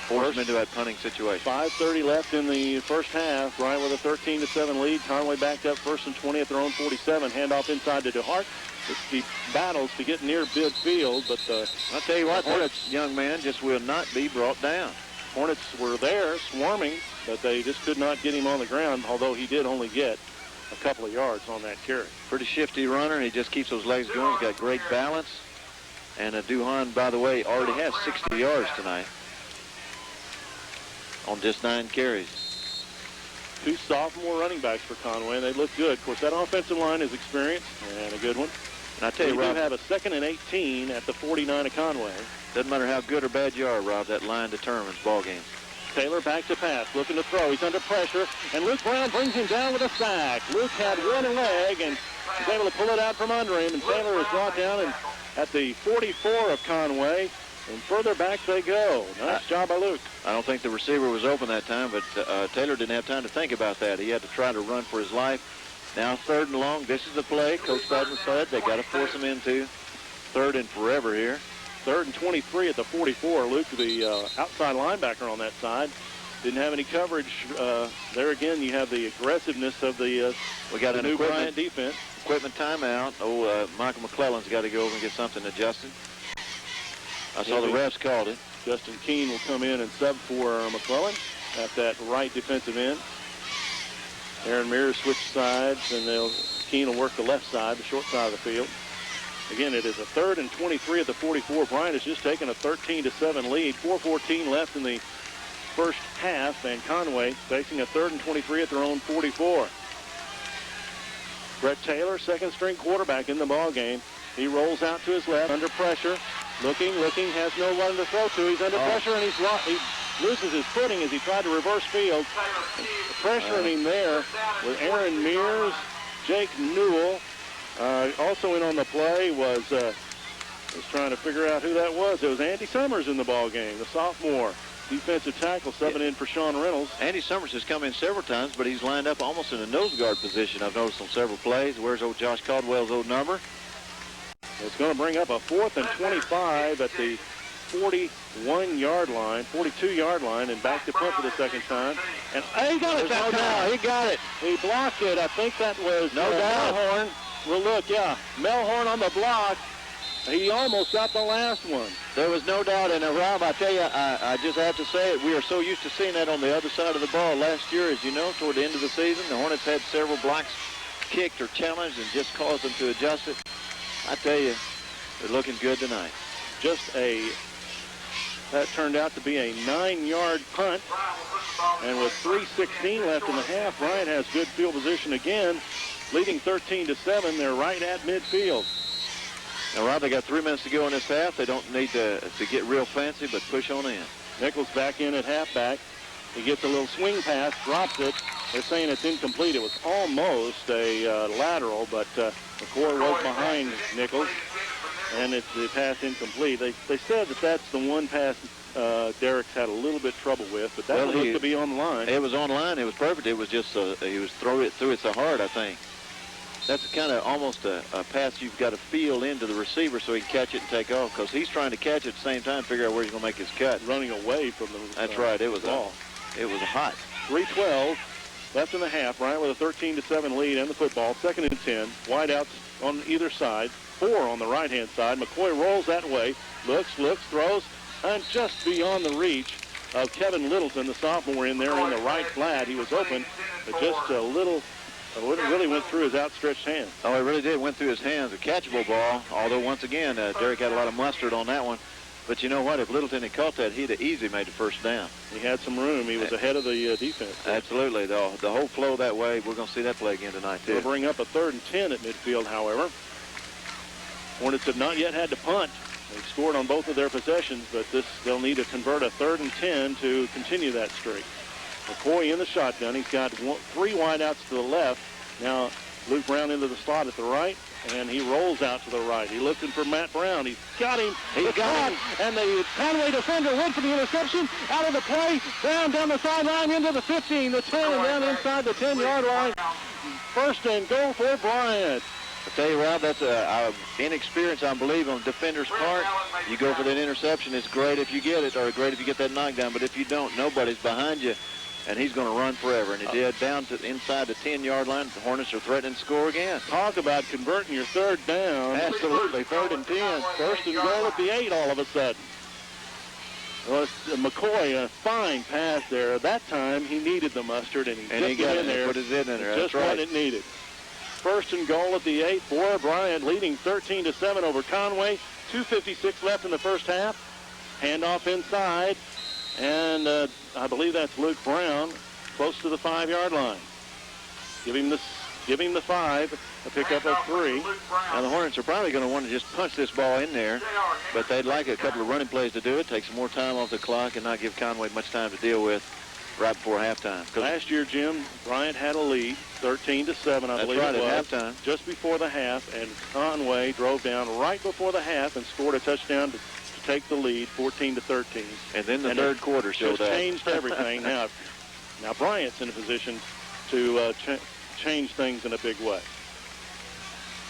Force them into that punting situation. 5:30 left in the first half. Bryant with a 13-7 lead. Conway backed up 1st and 20 at their own 47. Handoff inside to DeHart. It's the battles to get near midfield, but I'll tell you what, that young man just will not be brought down. Hornets were there swarming, but they just could not get him on the ground, although he did only get a couple of yards on that carry. Pretty shifty runner, and he just keeps those legs going. He's got great balance. And Duhan, by the way, already has 60 yards tonight on just 9 carries. 2 sophomore running backs for Conway, and they look good. Of course, that offensive line is experienced and a good one. And I tell you, Rob, do have a 2nd and 18 at the 49 of Conway. Doesn't matter how good or bad you are, Rob, that line determines ball games. Taylor back to pass, looking to throw. He's under pressure, and Luke Brown brings him down with a sack. Luke had one leg and was able to pull it out from under him, and Taylor is brought down at the 44 of Conway, and further back they go. Nice job by Luke. I don't think the receiver was open that time, but Taylor didn't have time to think about that. He had to try to run for his life. Now 3rd and long. This is the play Coach Biden said they got to force him into 3rd and forever here. 3rd and 23 at the 44. Luke, the outside linebacker on that side, didn't have any coverage. There again, you have the aggressiveness of the new Bryant defense. Equipment timeout. Michael McClellan's got to go over and get something adjusted. I saw the refs called it. Justin Keene will come in and sub for McClellan at that right defensive end. Aaron Mears switch sides, and Keene will work the left side, the short side of the field. Again, it is a 3rd and 23 at the 44. Bryant has just taken a 13-7 lead. 4:14 left in the first half, and Conway facing a 3rd and 23 at their own 44. Brett Taylor, 2nd-string quarterback in the ball game. He rolls out to his left under pressure. Looking, has no one to throw to. He's under pressure, and he loses his footing as he tried to reverse field. Pressuring him there with Aaron Mears, Jake Newell. Also in on the play was trying to figure out who that was. It was Andy Summers in the ball game, the sophomore. defensive tackle, subbing in for Sean Reynolds. Andy Summers has come in several times, but he's lined up almost in a nose guard position. I've noticed on several plays. Where's old Josh Caldwell's old number? It's going to bring up a 4th and 25 at the 41-yard line, 42-yard line, and back to punt for the second time. And he got it that time. He got it. He blocked it. I think that was no doubt. Melhorn. Well, look, yeah, Melhorn on the block. He almost got the last one. There was no doubt. And, Rob, I tell you, I just have to say it. We are so used to seeing that on the other side of the ball. Last year, as you know, toward the end of the season, the Hornets had several blocks kicked or challenged and just caused them to adjust it. I tell you, they're looking good tonight. That turned out to be a 9-yard punt. And with 3:16 left in the half, Bryant has good field position again, leading 13-7. They're right at midfield. Now, Rob, they got 3 minutes to go in this half. They don't need to get real fancy, but push on in. Nichols back in at halfback. He gets a little swing pass, drops it. They're saying it's incomplete. It was almost a lateral, but McCoy was behind Nichols, and the pass incomplete. They said that's the one pass Derek's had a little bit trouble with, but that looked to be on the line. It was on line. It was perfect. It was just he was threw it so hard, I think. That's kind of almost a pass you've got to feel into the receiver so he can catch it and take off, because he's trying to catch it at the same time, figure out where he's going to make his cut. Running away from the That's right. It was ball. It was hot. 3:12 left in the half. Bryant with a 13-7 lead and the football. 2nd and 10. Wideouts on either side. 4 on the right-hand side. McCoy rolls that way. Looks, throws, and just beyond the reach of Kevin Littleton, the sophomore, in there in the right flat. He was open, but just a little. It really went through his outstretched hand. Oh, it really did. Went through his hands. A catchable ball, although once again, Derek had a lot of mustard on that one. But you know what? If Littleton had caught that, he'd have easily made the first down. He had some room. He was ahead of the defense. Absolutely. The whole flow that way, we're going to see that play again tonight, too. They'll bring up a 3rd and 10 at midfield, however. Hornets have not yet had to punt. They've scored on both of their possessions, but they'll need to convert a 3rd and 10 to continue that streak. McCoy in the shotgun. He's got 3 wideouts to the left. Now Luke Brown into the slot at the right, and he rolls out to the right. He's looking for Matt Brown. He's got him. He's got him. And the Conway defender went for the interception. Out of the play. Down the sideline into the 15, the 10, and down inside the 10-yard line. 1st and goal for Bryant. I tell you, Rob, that's inexperience, I believe, on the defender's part. You go for that interception. It's great if you get it, or great if you get that knockdown. But if you don't, nobody's behind you, and he's going to run forever. And he did, down to inside the 10-yard line. The Hornets are threatening to score again. Talk about converting your 3rd down. Absolutely, 3rd and 10. 1st and goal at the 8 all of a sudden. Well, McCoy, a fine pass there. That time he needed the mustard, and he got it in there. Put his in there. Just what it needed. 1st and goal at the 8 for Bryant, leading 13-7 over Conway. 2:56 left in the first half. Handoff inside, and I believe that's Luke Brown, close to the 5-yard line. Give him the 5, a pickup of 3. Now the Hornets are probably going to want to just punch this ball in there, but they'd like a couple of running plays to do it, take some more time off the clock, and not give Conway much time to deal with right before halftime. Last year, Jim, Bryant had a lead, 13-7, I believe right, it was, at halftime. just before the half, and Conway drove down right before the half and scored a touchdown to take the lead, 14-13. And then the third quarter showed that. Changed everything. Now Bryant's in a position to change things in a big way.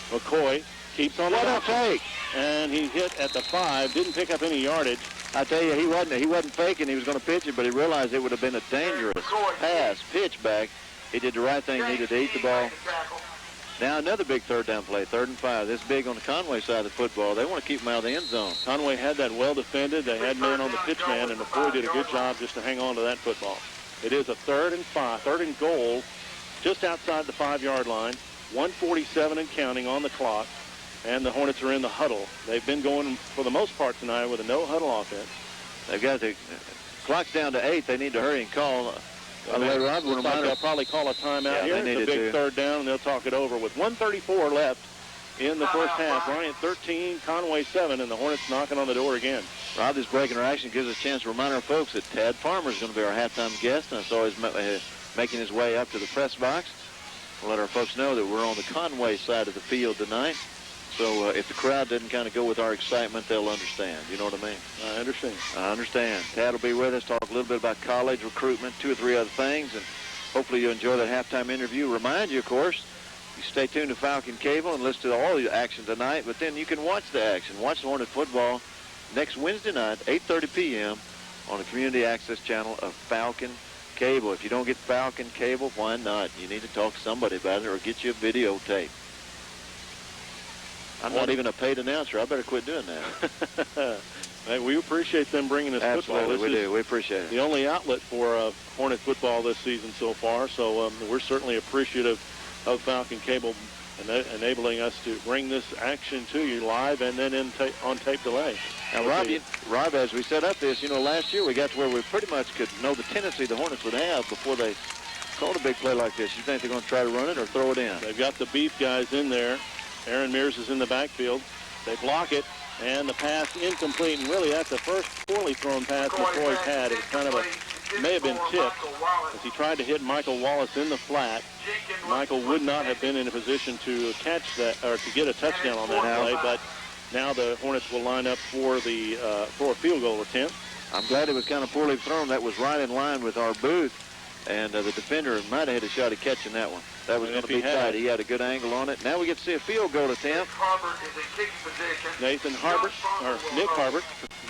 McCoy keeps on What the a fake! And he hit at the 5, didn't pick up any yardage. I tell you, he wasn't faking. He was going to pitch it, but he realized it would have been a dangerous pitch back. He did the right thing, needed to eat the ball. Now another big 3rd down play, 3rd and 5. This big on the Conway side of the football. They want to keep him out of the end zone. Conway had that well defended. They had men on the pitch man, and McCoy did a good job just to hang on to that football. It is a 3rd and 5, 3rd and goal, just outside the 5-yard line. 1:47 and counting on the clock, and the Hornets are in the huddle. They've been going for the most part tonight with a no-huddle offense. They've got the clock's down to 8. They need to hurry and call. They'll probably call a timeout here. It's a big 3rd down, and they'll talk it over with 1:34 left in the first half. Bryant 13, Conway 7, and the Hornets knocking on the door again. Rob, this break interaction gives us a chance to remind our folks that Tad Farmer is going to be our halftime guest, and I saw he's making his way up to the press box. We'll let our folks know that we're on the Conway side of the field tonight. So if the crowd doesn't kind of go with our excitement, they'll understand. You know what I mean? I understand. I understand. Tad will be with us, talk a little bit about college recruitment, 2 or 3 other things, and hopefully you enjoy that halftime interview. Remind you, of course, you stay tuned to Falcon Cable and listen to all the action tonight, but then you can watch the action. Watch the Hornet football next Wednesday night, 8:30 p.m. on the community access channel of Falcon Cable. If you don't get Falcon Cable, why not? You need to talk to somebody about it or get you a videotape. I'm not even a paid announcer. I better quit doing that. Hey, we appreciate them bringing us football. Absolutely, we do. We appreciate it. The only outlet for Hornet football this season so far, so we're certainly appreciative of Falcon Cable enabling us to bring this action to you live and then on tape delay. Now, Rob, as we set up this, last year we got to where we pretty much could know the tendency the Hornets would have before they called a big play like this. You think they're going to try to run it or throw it in? They've got the beef guys in there. Aaron Mears is in the backfield. They block it, and the pass incomplete. And really, that's the first poorly thrown pass McCoy's had. It was kind of may have been tipped as he tried to hit Michael Wallace in the flat. Michael would not have been in a position to catch that or to get a touchdown on that play, but now the Hornets will line up for a field goal attempt. I'm glad it was kind of poorly thrown. That was right in line with our booth, and the defender might have had a shot at catching that one. That was going to be tight. He had a good angle on it. Now we get to see a field goal attempt. Nathan Harbert, or Nick Harbert.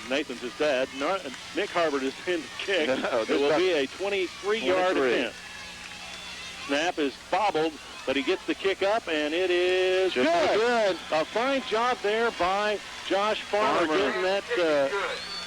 Nathan's his dad. Nick Harbert is in the kick. It will be a 23-yard attempt. Snap is bobbled, but he gets the kick up, and it is good. A fine job there by Josh Farmer getting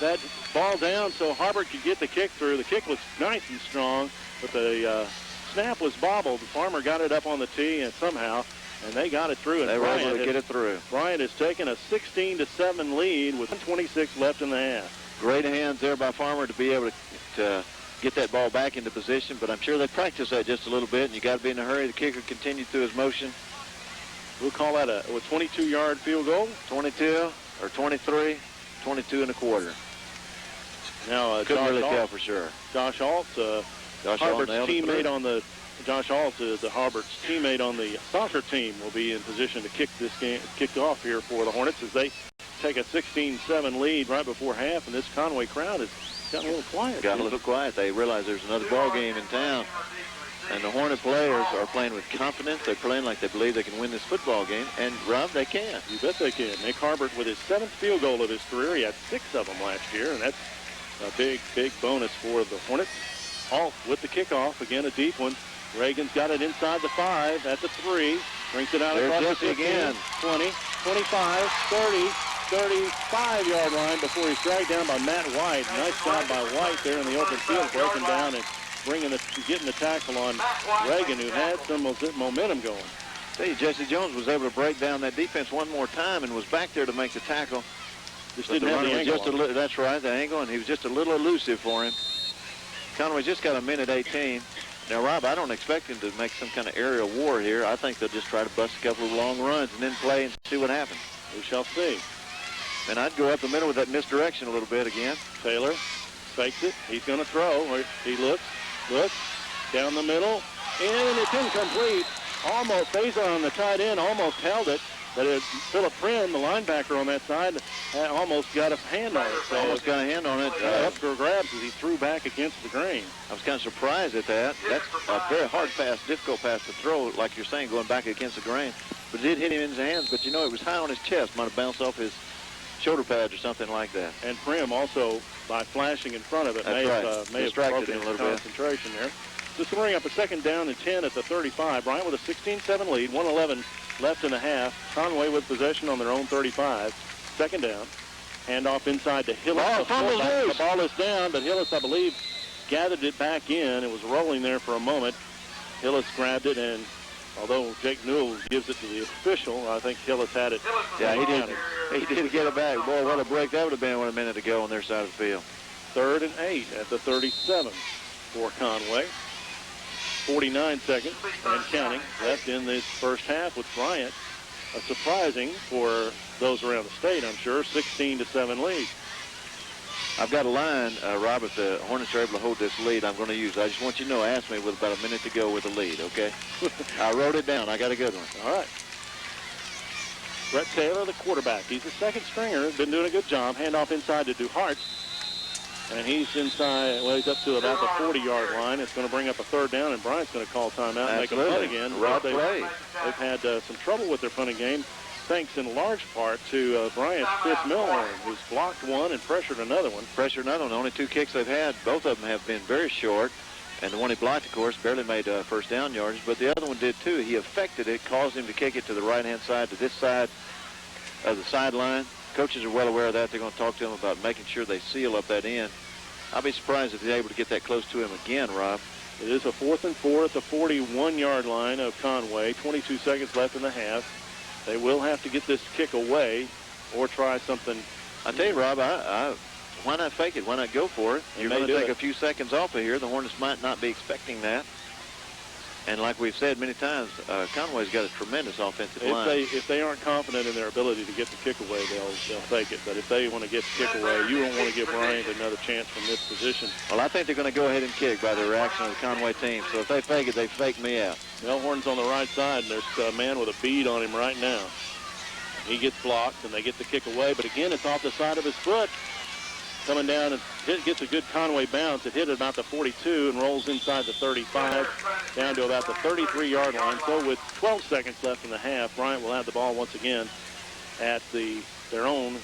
that ball down so Harbert could get the kick through. The kick was nice and strong, but the snap was bobbled. Farmer got it up on the tee and somehow, and they got it through. And they were able to get it through. Bryant has taken a 16-7 lead with 1:26 left in the half. Great hands there by Farmer to be able to get that ball back into position, but I'm sure they practiced that just a little bit, and you got to be in a hurry. The kicker continued through his motion. We'll call that a 22-yard field goal. 22 or 23, 22 and a quarter. Now, couldn't really tell for sure. Josh Alt, Harbert's teammate on the Harbert's teammate on the soccer team will be in position to kick this game, kick off here for the Hornets as they take a 16-7 lead right before half, and this Conway crowd has gotten a little quiet. Got a little quiet. They realize there's another ball game in town, and the Hornet players are playing with confidence. They're playing like they believe they can win this football game, and Rob, they can. You bet they can. Nick Harbert with his 7th field goal of his career. He had 6 of them last year, and that's a big bonus for the Hornets. Alt with the kickoff. Again, a deep one. Reagan's got it inside the 5 at the 3. Brings it out across the 15, again. 20, 25, 30, 35-yard line before he's dragged down by Matt White. Nice job by White there in the open field, breaking down and getting the tackle on Reagan, who had some momentum going. Tell you, Jesse Jones was able to break down that defense one more time and was back there to make the tackle. Just didn't have the angle. That's right, the angle, and he was just a little elusive for him. Conway just got a minute 18. Now, Rob, I don't expect him to make some kind of aerial war here. I think they'll just try to bust a couple of long runs and then play and see what happens. We shall see. And I'd go up the middle with that misdirection a little bit again. Taylor fakes it. He's going to throw. He looks, down the middle, and it's incomplete. Almost, Faison on the tight end, almost held it. But Philip Prim, the linebacker on that side, almost got a hand on it. So almost got a hand on it. Up for grabs as he threw back against the grain. I was kind of surprised at that. That's a very hard pass, difficult pass to throw, like you're saying, going back against the grain. But it did hit him in his hands. But, it was high on his chest. Might have bounced off his shoulder pads or something like that. And Prim also, by flashing in front of it, may have distracted him a little bit. Concentration there. Just to bring up a 2nd down and 10 at the 35. Bryant with a 16-7 lead, 1:11 left in the half. Conway with possession on their own 35. 2nd down. Handoff inside to Hillis. The ball is down, but Hillis, I believe, gathered it back in. It was rolling there for a moment. Hillis grabbed it, and although Jake Newell gives it to the official, I think Hillis had it. Yeah, he did get it back. Boy, what a break that would have been a minute ago on their side of the field. 3rd and 8 at the 37 for Conway. 49 seconds and counting left in this first half with Bryant. A surprising for those around the state, I'm sure, 16-7 lead. I've got a line, Rob, if the Hornets are able to hold this lead, I'm going to use it. I just want you to know, ask me with about a minute to go with the lead, okay? I wrote it down. I got a good one. All right. Brett Taylor, the quarterback. He's the second stringer. Been doing a good job. Handoff inside to DuHart. And he's inside, well, he's up to about the 40-yard line. It's going to bring up a third down, and Bryant's going to call timeout and make a punt again. Right play. They've had some trouble with their punting game, thanks in large part to Bryant's Chris Milhorn, who's blocked one and pressured another one. The only 2 kicks they've had, both of them have been very short. And the one he blocked, of course, barely made first down yardage, but the other one did too. He affected it, caused him to kick it to the right-hand side, to this side of the sideline. Coaches are well aware of that. They're going to talk to him about making sure they seal up that end. I'll be surprised if they're able to get that close to him again, Rob. It is a 4th and 4 at the 41-yard line of Conway. 22 seconds left in the half. They will have to get this kick away or try something. I tell you, Rob, why not fake it? Why not go for it? You're going to take a few seconds off of here. The Hornets might not be expecting that. And like we've said many times, Conway's got a tremendous offensive line. If they aren't confident in their ability to get the kick away, they'll fake it. But if they want to get the kick away, you don't want to give Bryant another chance from this position. Well, I think they're going to go ahead and kick by the reaction of the Conway team. So if they fake it, they fake me out. Milhorn's on the right side, and there's a man with a bead on him right now. He gets blocked, and they get the kick away. But again, it's off the side of his foot. Coming down and gets a good Conway bounce. It hit about the 42 and rolls inside the 35 down to about the 33-yard line. So with 12 seconds left in the half, Bryant will have the ball once again at their own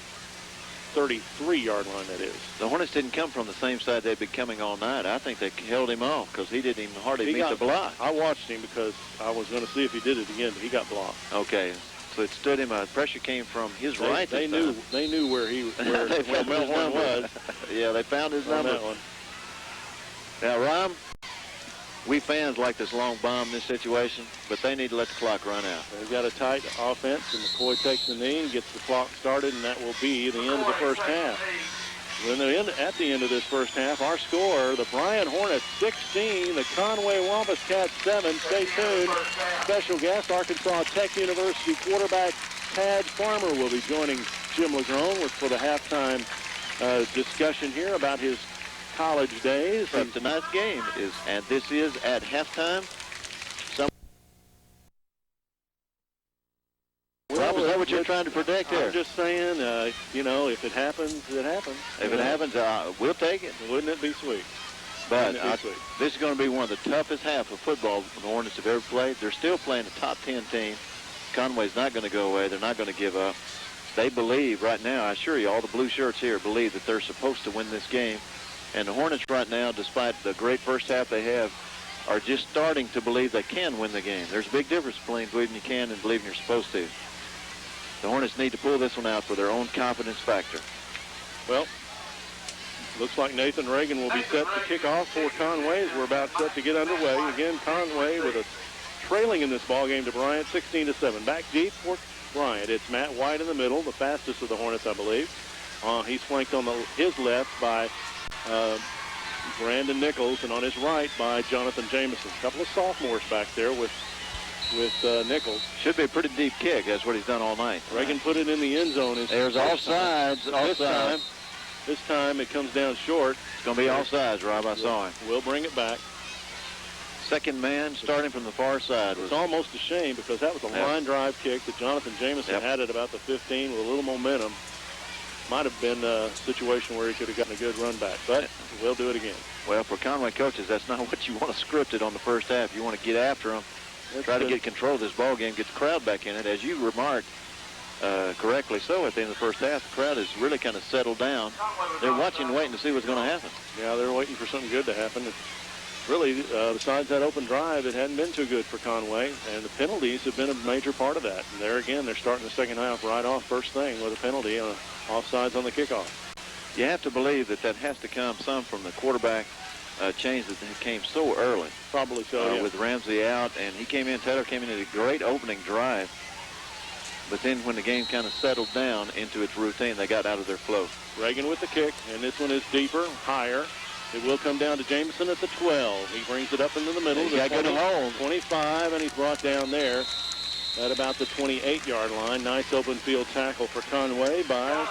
33-yard line, that is. The Hornets didn't come from the same side they'd been coming all night. I think they held him off because he didn't even hardly meet the block. I watched him because I was going to see if he did it again, but he got blocked. Okay. So it stood him. Pressure came from his right. They knew where Milhorn was. Yeah, they found his number. That one. Now, Rob, we fans like this long bomb in this situation, but they need to let the clock run out. They've got a tight offense, and McCoy takes the knee and gets the clock started, and that will be the end of the first half. At the end of this first half, our score, the Bryant Hornets 16, the Conway Wampus Cats 7. Stay tuned. Special guest, Arkansas Tech University quarterback Tad Farmer will be joining Jim Legrone for the halftime discussion here about his college days. From tonight's game and this is at halftime. Rob, is that what you're trying to predict there? I'm just saying, if it happens, it happens. If it happens, we'll take it. Wouldn't it be sweet? But this is going to be one of the toughest half of football the Hornets have ever played. They're still playing a top 10 team. Conway's not going to go away. They're not going to give up. They believe right now, I assure you, all the blue shirts here believe that they're supposed to win this game. And the Hornets right now, despite the great first half they have, are just starting to believe they can win the game. There's a big difference between believing you can and believing you're supposed to. The Hornets need to pull this one out for their own confidence factor. Well, looks like Nathan Reagan will be set to kick off for Conway as we're about set to get underway. Again, Conway with a trailing in this ball game to Bryant, 16-7. Back deep for Bryant. It's Matt White in the middle, the fastest of the Hornets, I believe. He's flanked on his left by Brandon Nichols, and on his right by Jonathan Jameson. A couple of sophomores back there with Nichols. Should be a pretty deep kick. That's what he's done all night. Reagan put it in the end zone. There's offsides. This time it comes down short. It's going to be offsides, Rob. I saw him. We'll bring it back. Second man starting from the far side. It's almost a shame because that was a line drive kick that Jonathan Jameson had at about the 15 with a little momentum. Might have been a situation where he could have gotten a good run back, but we'll do it again. Well, for Conway coaches, that's not what you want to script it on the first half. You want to get after them. Try to get control of this ball game, get the crowd back in it. As you remarked correctly so at the end of the first half, the crowd has really kind of settled down. They're watching and waiting to see what's going to happen. Yeah, they're waiting for something good to happen. Really, besides that open drive, it hadn't been too good for Conway, and the penalties have been a major part of that. And there again, they're starting the second half right off first thing with a penalty on offsides on the kickoff. You have to believe that has to come some from the quarterback change that came so early. Probably so, yeah. With Ramsey out, and Taylor came in at a great opening drive. But then when the game kind of settled down into its routine, they got out of their flow. Reagan with the kick, and this one is deeper, higher. It will come down to Jameson at the 12. He brings it up into the middle. He's got good hold. 25, and he's brought down there at about the 28-yard line. Nice open field tackle for Conway by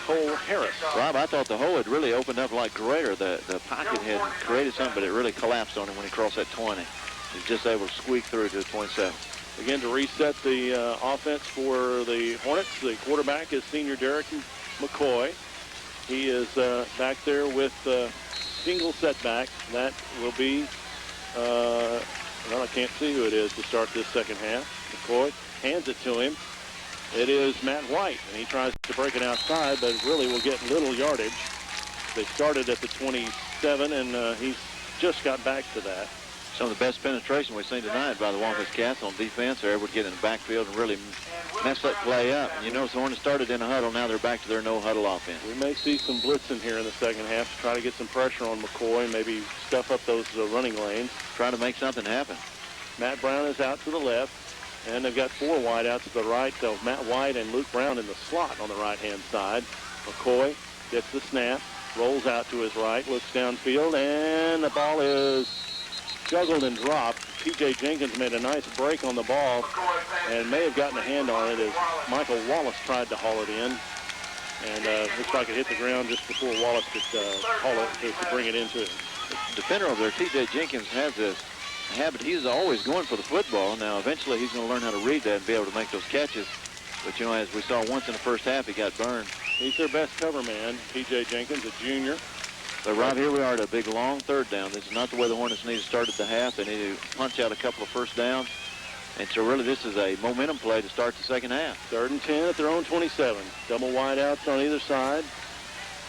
Cole Harris. Rob, I thought the hole had really opened up like greater. The pocket had created something, but it really collapsed on him when he crossed that 20. He's just able to squeak through to the 27. Again, to reset the offense for the Hornets, the quarterback is senior Derek McCoy. He is back there with single setback. That will be, well, I can't see who it is to start this second half. McCoy hands it to him. It is Matt White, and he tries to break it outside, but really will get little yardage. They started at the 27, and he's just got back to that. Some of the best penetration we've seen tonight by the Wampus Cats on defense. They're able to get in the backfield and really mess that play up. And you notice the Hornets started in a huddle. Now they're back to their no-huddle offense. We may see some blitzing here in the second half to try to get some pressure on McCoy, maybe stuff up those running lanes. Try to make something happen. Matt Brown is out to the left, and they've got 4 wideouts to the right. So Matt White and Luke Brown in the slot on the right-hand side. McCoy gets the snap, rolls out to his right, looks downfield, and the ball is juggled and dropped. P.J. Jenkins made a nice break on the ball and may have gotten a hand on it as Michael Wallace tried to haul it in. And looks like it hit the ground just before Wallace could haul it to bring it into it. The defender over there, T.J. Jenkins, has this habit. He's always going for the football. Now, eventually, he's going to learn how to read that and be able to make those catches. But, you know, as we saw once in the first half, he got burned. He's their best cover man, P.J. Jenkins, a junior. But right here we are at a big, long third down. This is not the way the Hornets need to start at the half. They need to punch out a couple of first downs. And so really this is a momentum play to start the second half. 3rd and 10 at their own 27. Double wideouts on either side.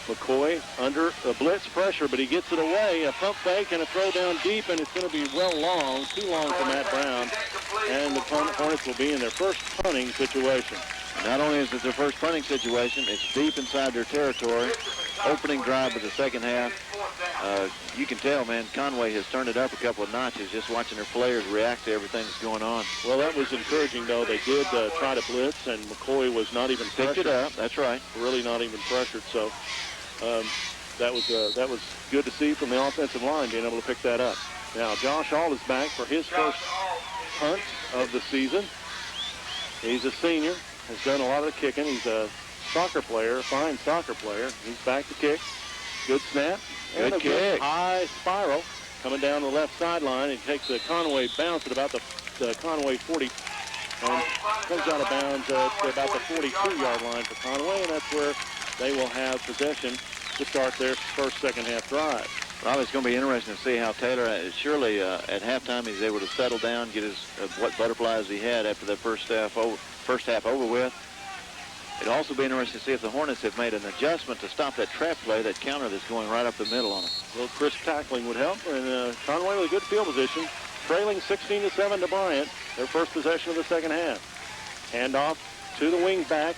McCoy under a blitz pressure, but he gets it away. A pump fake and a throw down deep, and it's going to be well long, too long for Matt Brown. And the Hornets will be in their first punting situation. Not only is it their first punting situation, it's deep inside their territory. Opening drive of the second half. You can tell, man, Conway has turned it up a couple of notches just watching their players react to everything that's going on. Well, that was encouraging, though. They did try to blitz, and McCoy was not even pressured. Picked it up, that's right. Really not even pressured, so that was good to see from the offensive line being able to pick that up. Now, Josh Hall is back for his first punt of the season. He's a senior, has done a lot of the kicking. He's a soccer player, a fine soccer player. He's back to kick. Good snap. Good and a kick. Good high spiral coming down the left sideline. It takes a Conway bounce at about the Conway 40 and comes out of bounds at about the 42-yard line for Conway, and that's where they will have possession to start their first second half drive. Rob, it's going to be interesting to see how Taylor, surely at halftime, he's able to settle down, get his what butterflies he had after that first half over with. It'll also be interesting to see if the Hornets have made an adjustment to stop that trap play, that counter that's going right up the middle on them. A little crisp tackling would help, and Conway with a good field position, trailing 16-7 to Bryant, their first possession of the second half. Handoff to the wing back,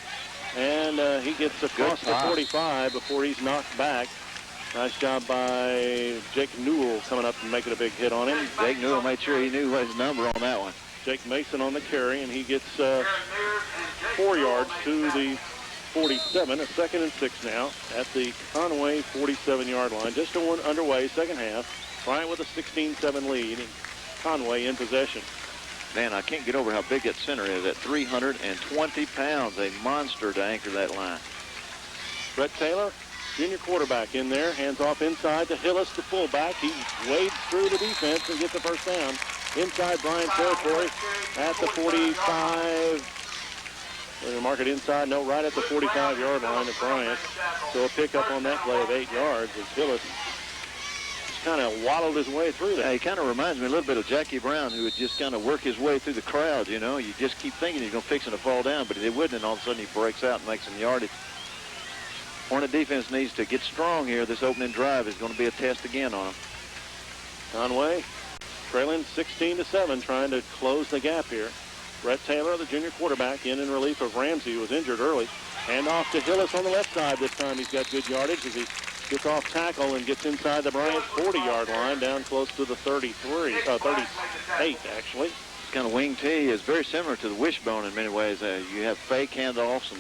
and he gets across the 45 before he's knocked back. Nice job by Jake Newell coming up and making a big hit on him. Jake Newell made sure he knew his number on that one. Jake Mason on the carry, and he gets 4 yards to the 47. A 2nd and 6 now at the Conway 47-yard line. Just underway, second half. Bryant with a 16-7 lead, and Conway in possession. Man, I can't get over how big that center is at 320 pounds. A monster to anchor that line. Brett Taylor, junior quarterback in there. Hands off inside to Hillis, the fullback. He wades through the defense and gets the first down. Inside Bryant territory at the 45. We're going to mark it inside. No, right at the 45-yard line of Bryant. So a pickup on that play of 8 yards as Hillis just kind of waddled his way through that. Yeah, he kind of reminds me a little bit of Jackie Brown, who would just kind of work his way through the crowd, you know. You just keep thinking he's going to fix him to fall down, but he wouldn't, and all of a sudden he breaks out and makes some yardage. Hornet defense needs to get strong here. This opening drive is going to be a test again on them. Conway trailing 16-7, trying to close the gap here. Brett Taylor, the junior quarterback, in relief of Ramsey, who was injured early. Hand off to Hillis on the left side this time. He's got good yardage as he gets off tackle and gets inside the Bryant 40-yard line, down close to the 38, actually. This kind of wing tee is very similar to the wishbone in many ways. You have fake handoffs,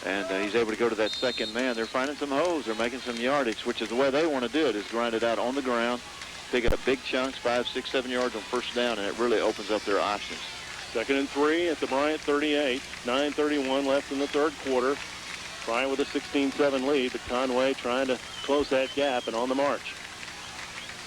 and he's able to go to that second man. They're finding some holes. They're making some yardage, which is the way they want to do it, is grind it out on the ground, pick up big chunks, 5, 6, 7 yards on first down, and it really opens up their options. 2nd and 3 at the Bryant 38. 9:31 left in the third quarter. Bryant with a 16-7 lead, but Conway trying to close that gap and on the march.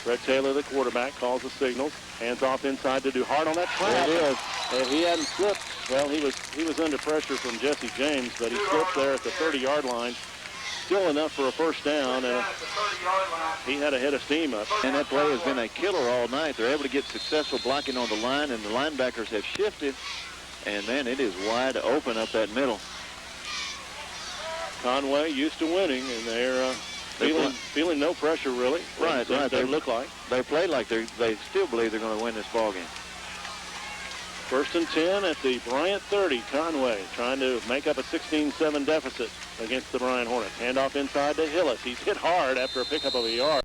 Brett Taylor, the quarterback, calls the signals. Hands off inside to do hard on that trap. There it is. If he hadn't slipped, well, he was under pressure from Jesse James, but he slipped there at the 30-yard line. Still enough for a first down, and he had a head of steam up. And that play has been a killer all night. They're able to get successful blocking on the line, and the linebackers have shifted. And, man, it is wide open up that middle. Conway used to winning, and they're feeling no pressure, really. Right. They look like. They play like they still believe they're going to win this ball game. 1st and 10 at the Bryant 30. Conway trying to make up a 16-7 deficit against the Bryant Hornets. Handoff inside to Hillis. He's hit hard after a pickup of a yard.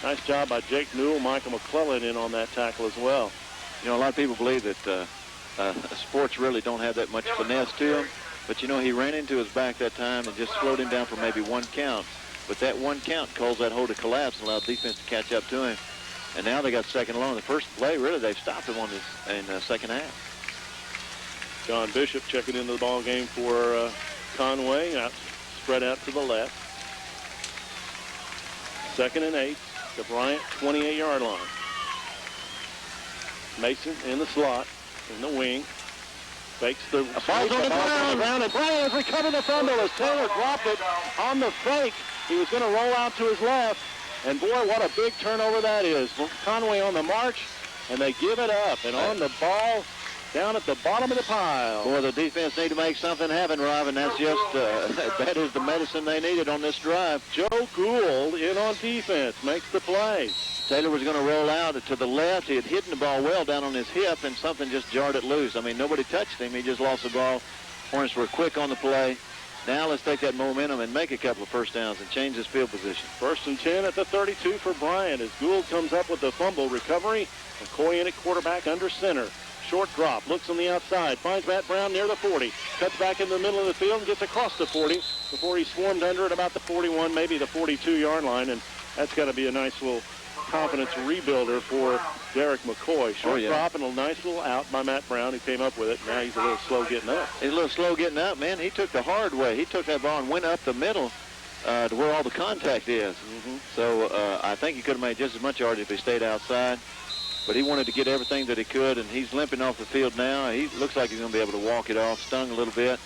Nice job by Jake Newell. Michael McClellan in on that tackle as well. You know, a lot of people believe that sports really don't have that much finesse to them. But, you know, he ran into his back that time and just slowed him down for maybe one count. But that one count caused that hole to collapse and allowed defense to catch up to him. And now they got second and long. The first play, really, they've stopped him on this in the second half. John Bishop checking into the ball game for Conway. Spread out to the left. 2nd and 8. The Bryant 28-yard line. Mason in the slot, in the wing. Fakes the ball's on the ground, and Bryant has recovered the fumble as Taylor dropped it on the fake. He was going to roll out to his left. And, boy, what a big turnover that is. Conway on the march, and they give it up. And on the ball, down at the bottom of the pile. Boy, the defense need to make something happen, Rob, and that's just, that is the medicine they needed on this drive. Joe Gould in on defense, makes the play. Taylor was going to roll out to the left. He had hidden the ball well down on his hip, and something just jarred it loose. I mean, nobody touched him. He just lost the ball. Hornets were quick on the play. Now let's take that momentum and make a couple of first downs and change his field position. 1st and 10 at the 32 for Bryant as Gould comes up with the fumble recovery. McCoy in at quarterback under center. Short drop, looks on the outside, finds Matt Brown near the 40. Cuts back in the middle of the field and gets across the 40 before he swarmed under at about the 41, maybe the 42-yard line. And that's got to be a nice little confidence rebuilder for Derek McCoy. Short drop and a nice little out by Matt Brown. He came up with it. Now he's a little slow getting up. He's a little slow getting up, man. He took the hard way. He took that ball and went up the middle to where all the contact is. So I think he could have made just as much yard if he stayed outside. But he wanted to get everything that he could, and he's limping off the field now. He looks like he's going to be able to walk it off. Stung a little bit.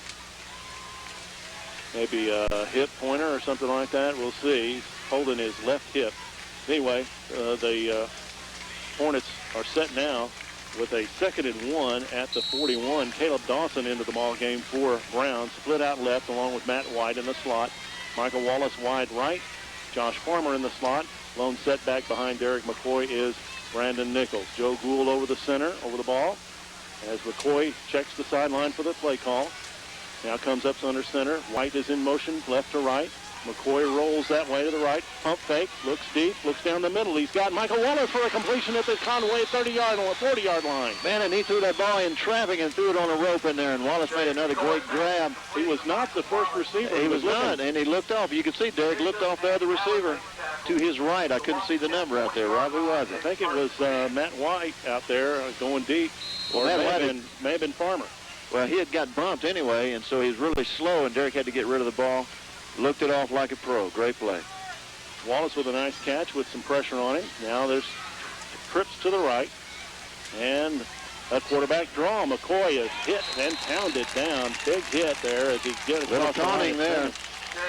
Maybe a hip pointer or something like that. We'll see. He's holding his left hip. Anyway, the Hornets are set now with a 2nd and 1 at the 41. Caleb Dawson into the ball game for Brown. Split out left along with Matt White in the slot. Michael Wallace wide right. Josh Farmer in the slot. Lone setback behind Derek McCoy is Brandon Nichols. Joe Gould over the center, over the ball, as McCoy checks the sideline for the play call. Now comes up under center. White is in motion, left to right. McCoy rolls that way to the right. Pump fake, looks deep, looks down the middle. He's got Michael Wallace for a completion at the Conway 30-yard or 40-yard line. Man, and he threw that ball in traffic and threw it on a rope in there, and Wallace made another great grab. He was not the first receiver. He was not, and he looked off. You could see Derek looked off the other receiver to his right. I couldn't see the number out there, Rob. Who was it? I think it was Matt White out there going deep, or may have been Farmer. Well, he had got bumped anyway, and so he was really slow, and Derek had to get rid of the ball. Looked it off like a pro. Great play. Wallace with a nice catch with some pressure on him. Now there's trips to the right. And a quarterback draw. McCoy is hit and pounded down. Big hit there as he gets across the line there.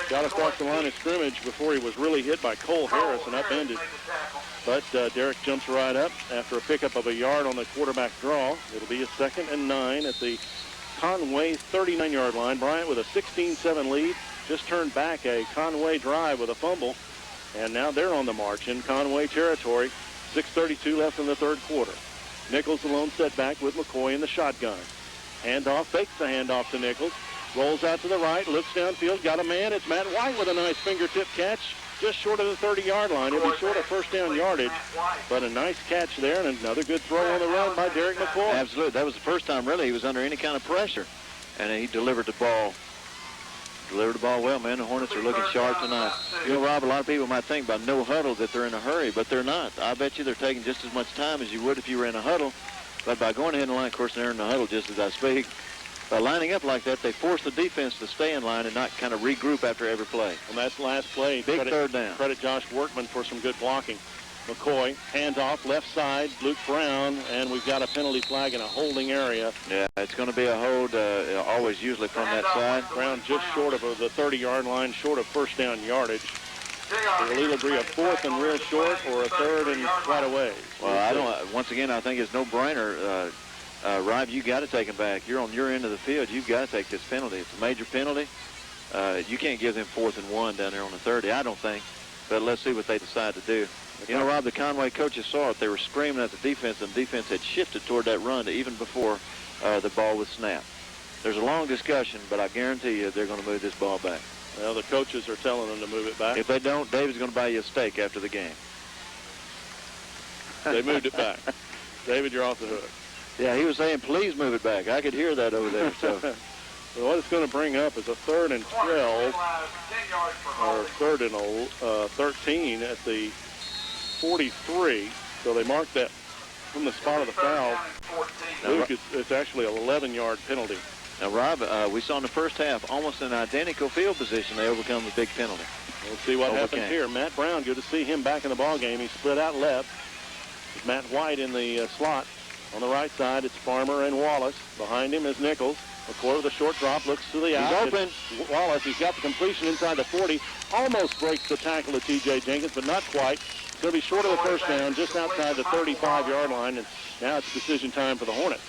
Got across the line of scrimmage before he was really hit by Cole Harris and upended. But Derek jumps right up after a pickup of a yard on the quarterback draw. It'll be a 2nd and 9 at the Conway 39-yard line. Bryant with a 16-7 lead. Just turned back a Conway drive with a fumble, and now they're on the march in Conway territory. 6:32 left in the third quarter. Nichols alone setback with McCoy in the shotgun. Handoff, fakes the handoff to Nichols. Rolls out to the right, looks downfield, got a man. It's Matt White with a nice fingertip catch, just short of the 30-yard line. He'll be short of first down yardage, but a nice catch there and another good throw on the run by Derek McCoy. Absolutely. That was the first time, really, he was under any kind of pressure, and he delivered the ball. Delivered the ball well, man. The Hornets are looking sharp tonight. You know, Rob, a lot of people might think by no huddle that they're in a hurry, but they're not. I bet you they're taking just as much time as you would if you were in a huddle. But by going ahead and line, of course, they're in the huddle just as I speak. By lining up like that, they force the defense to stay in line and not kind of regroup after every play. And that's the last play. Big third down. Credit Josh Workman for some good blocking. McCoy, hands off, left side, Luke Brown, and we've got a penalty flag in a holding area. Yeah, it's going to be a hold, always usually from that side. Brown just short of the 30-yard line, short of first down yardage. It will either be a fourth and real short or a third and quite a ways. Well, once again, I think it's no-brainer. Rob, you got to take him back. You're on your end of the field. You've got to take this penalty. It's a major penalty. You can't give them 4th and 1 down there on the 30, I don't think. But let's see what they decide to do. You know, Rob, the Conway coaches saw it. They were screaming at the defense, and the defense had shifted toward that run even before the ball was snapped. There's a long discussion, but I guarantee you they're going to move this ball back. Well, the coaches are telling them to move it back. If they don't, David's going to buy you a steak after the game. They moved it back. David, you're off the hook. Yeah, he was saying, please move it back. I could hear that over there. So, what it's going to bring up is a 3rd and 12, or 3rd and 13 at the 43. So they marked that from the spot of the foul. Luke, it's actually an 11-yard penalty. Now, Rob, we saw in the first half almost an identical field position. They overcome the big penalty. We'll see what happens here. Matt Brown, good to see him back in the ball game. He split out left. Matt White in the slot. On the right side, it's Farmer and Wallace. Behind him is Nichols. McCoy with a short drop, looks to the out. He's open. Wallace, he's got the completion inside the 40. Almost breaks the tackle of T.J. Jenkins, but not quite. It's going to be short of the first down, just outside the 35-yard line, and now it's decision time for the Hornets.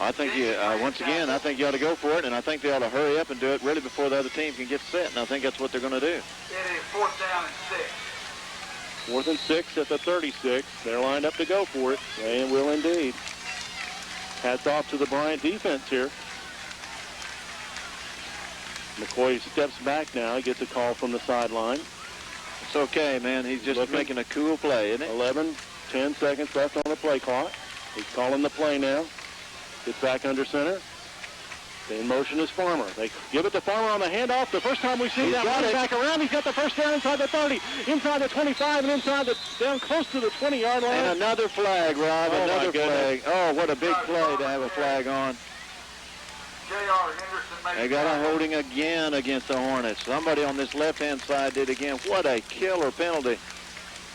I think you, once again, I think you ought to go for it, and I think they ought to hurry up and do it really before the other team can get set, and I think that's what they're going to do. It is 4th down and 6. 4th and 6 at the 36. They're lined up to go for it. They will indeed. Hats off to the Bryant defense here. McCoy steps back now. He gets a call from the sideline. It's okay, man. He's just making a cool play, isn't it? 10 seconds left on the play clock. He's calling the play now. Gets back under center. In motion is Farmer. They give it to Farmer on the handoff. The first time we've seen that running back around. He's got the first down inside the 30, inside the 25, and inside the down close to the 20-yard line. And another flag, Rob. Another flag. Oh, what a big play to have a flag on. They got a holding again against the Hornets. Somebody on this left-hand side did again. What a killer penalty.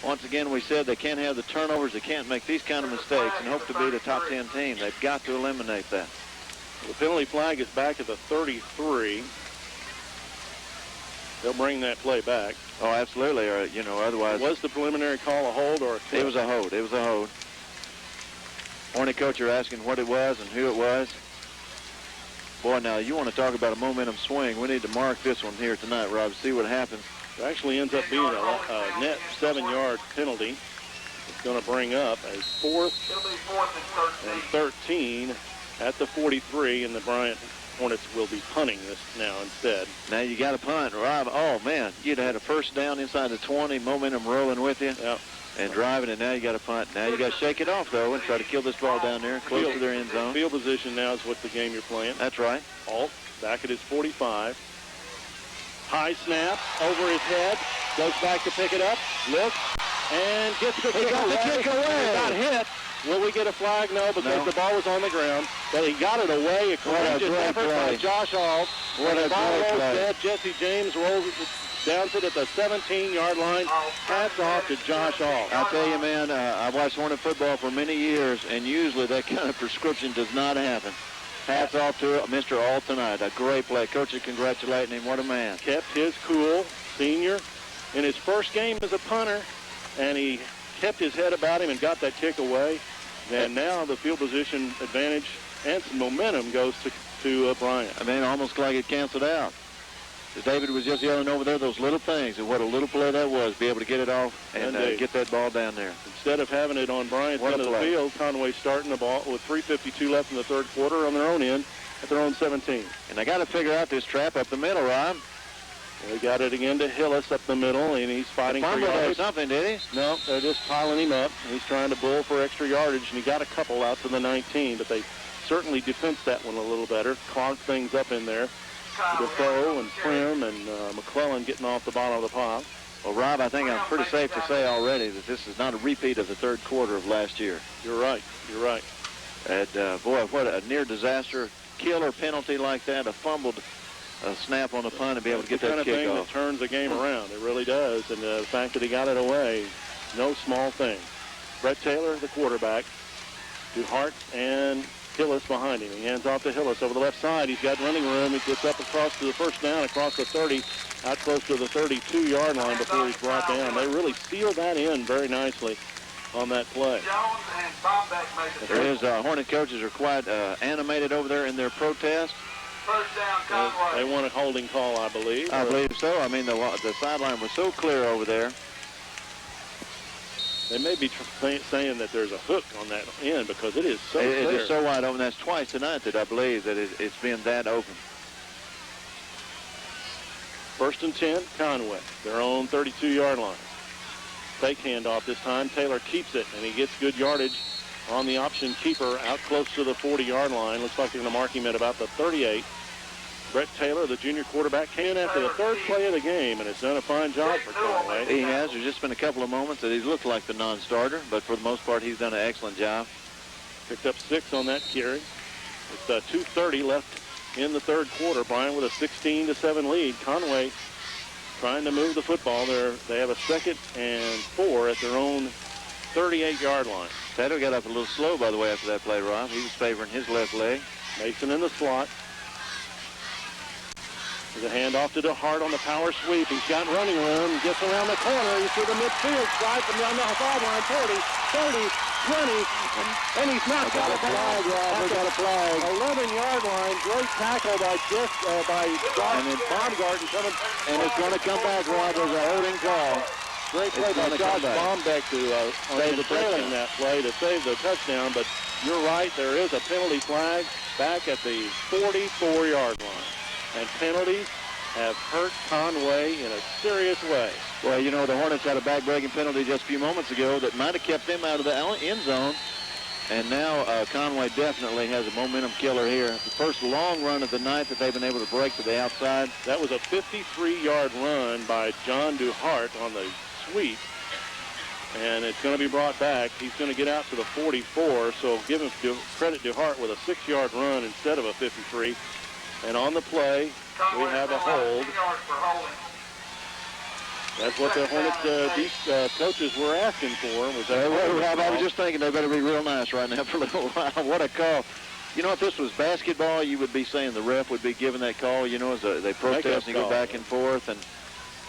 Once again, we said they can't have the turnovers. They can't make these kind of mistakes and hope to beat a top 10 team. They've got to eliminate that. The penalty flag is back at the 33. They'll bring that play back. Oh, absolutely. Or, you know, otherwise. Was the preliminary call a hold or a kick? It was a hold. It was a hold. Hornet coach are asking what it was and who it was. Boy, now, you want to talk about a momentum swing. We need to mark this one here tonight, Rob, see what happens. It actually ends up being a net 7-yard penalty. It's going to bring up a 4th and 13 at the 43, and the Bryant Hornets will be punting this now instead. Now you got to punt, Rob. Oh, man, you'd have had a first down inside the 20, momentum rolling with you, and driving, and now you got to punt. Now you got to shake it off, though, and try to kill this ball down there, close to their end zone. Field position now is what the game you're playing. That's right. Alt, back at his 45. High snap, over his head, goes back to pick it up, looks, and gets the kick away. Got hit. Will we get a flag? No, because the ball was on the ground. But he got it away. A courageous effort by Josh Hall. What a great play. Jesse James rolls it, downs it at the 17-yard line. Hats off to Josh Hall. I'll tell you, man, I watched Hornet football for many years, and usually that kind of prescription does not happen. Hats off to Mr. All tonight. A great play. Coach is congratulating him. What a man. Kept his cool, senior, in his first game as a punter, and he kept his head about him and got that kick away. And now the field position advantage and some momentum goes to Bryant. I mean, almost like it canceled out. David was just yelling over there those little things, and what a little play that was, be able to get it off and get that ball down there. Instead of having it on Bryant's end of the field, Conway starting the ball with 3:52 left in the third quarter on their own end at their own 17. And they got to figure out this trap up the middle, Rob. They got it again to Hillis up the middle, and he's fighting for yardage. Something, did he? No, they're just piling him up. He's trying to bull for extra yardage, and he got a couple out to the 19, but they certainly defensed that one a little better, clogged things up in there. Defoe and Prim and McClellan getting off the bottom of the pile. Well, Rob, I think I'm pretty safe to say already that this is not a repeat of the third quarter of last year. You're right. You're right. And, boy, what a near disaster killer penalty like that, a fumbled snap on the punt and be able to get that kick off. That turns the game around. It really does. And the fact that he got it away, no small thing. Brett Taylor, the quarterback. DuHart and Hillis behind him. He hands off to Hillis over the left side. He's got running room. He gets up across to the first down, across the 30, out close to the 32-yard line before he's brought down. They really sealed that in very nicely on that play. There is, Hornet coaches are quite animated over there in their protest. First down, Conway. They want a holding call, I believe. I believe so. I mean, the sideline was so clear over there. They may be saying that there's a hook on that end because it is so clear. It is so wide open. That's twice tonight that I believe that it's been that open. First and 10, Conway. Their own 32-yard line. Fake handoff this time. Taylor keeps it, and he gets good yardage on the option keeper out close to the 40-yard line. Looks like they're going to mark him at about the 38. Brett Taylor, the junior quarterback, came in after the third play of the game and has done a fine job for Conway. He has. There's just been a couple of moments that he's looked like the non-starter, but for the most part, he's done an excellent job. Picked up 6 on that carry. It's 2:30 left in the third quarter. Bryant with a 16-7 lead. Conway trying to move the football. They have a 2nd and 4 at their own 38-yard line. Taylor got up a little slow, by the way, after that play, Rob. He was favoring his left leg. Mason in the slot. There's a handoff to DeHart on the power sweep. He's got running room. Gets around the corner. He's to the midfield strike from down the sideline. 40, 30, 20, and he's knocked out of bounds. They got a flag. 11-yard line. Great tackle by Josh Baumgarten coming. And it's going to come back, Rob. There's a holding call. Great play by Josh Baumbeck to save the trailing that play to save the touchdown. But you're right. There is a penalty flag back at the 44-yard line. And penalties have hurt Conway in a serious way. Well, you know, the Hornets had a back-breaking penalty just a few moments ago that might have kept them out of the end zone. And now Conway definitely has a momentum killer here. The first long run of the night that they've been able to break to the outside. That was a 53-yard run by John DuHart on the sweep. And it's going to be brought back. He's going to get out to the 44, so give him credit DuHart with a 6-yard run instead of a 53. And on the play, we have a hold. That's what the Hornets coaches were asking for. I was just thinking they better be real nice right now for a little while. What a call. You know, if this was basketball, you would be saying the ref would be giving that call, you know, as they protest and go back and forth.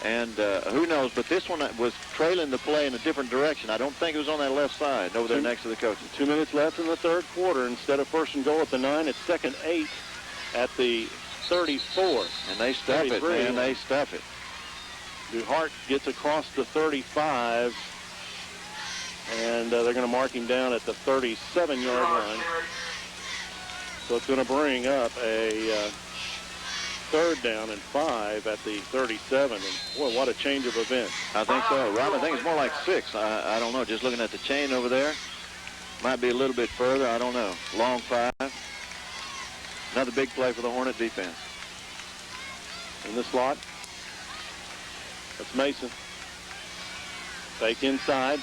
And who knows, but this one was trailing the play in a different direction. I don't think it was on that left side over there next to the coaches. 2 minutes left in the third quarter. Instead of first and goal at the 9, it's 2nd 8 at the 34. And they stuff it, man. They stuff it. DuHart gets across the 35, and they're going to mark him down at the 37-yard line. So it's going to bring up a 3rd down and 5 at the 37. And boy, what a change of events. I think so, Rob. I think it's more like 6. I don't know. Just looking at the chain over there, might be a little bit further. I don't know. Long 5. Another big play for the Hornet defense. In the slot, that's Mason. Fake inside.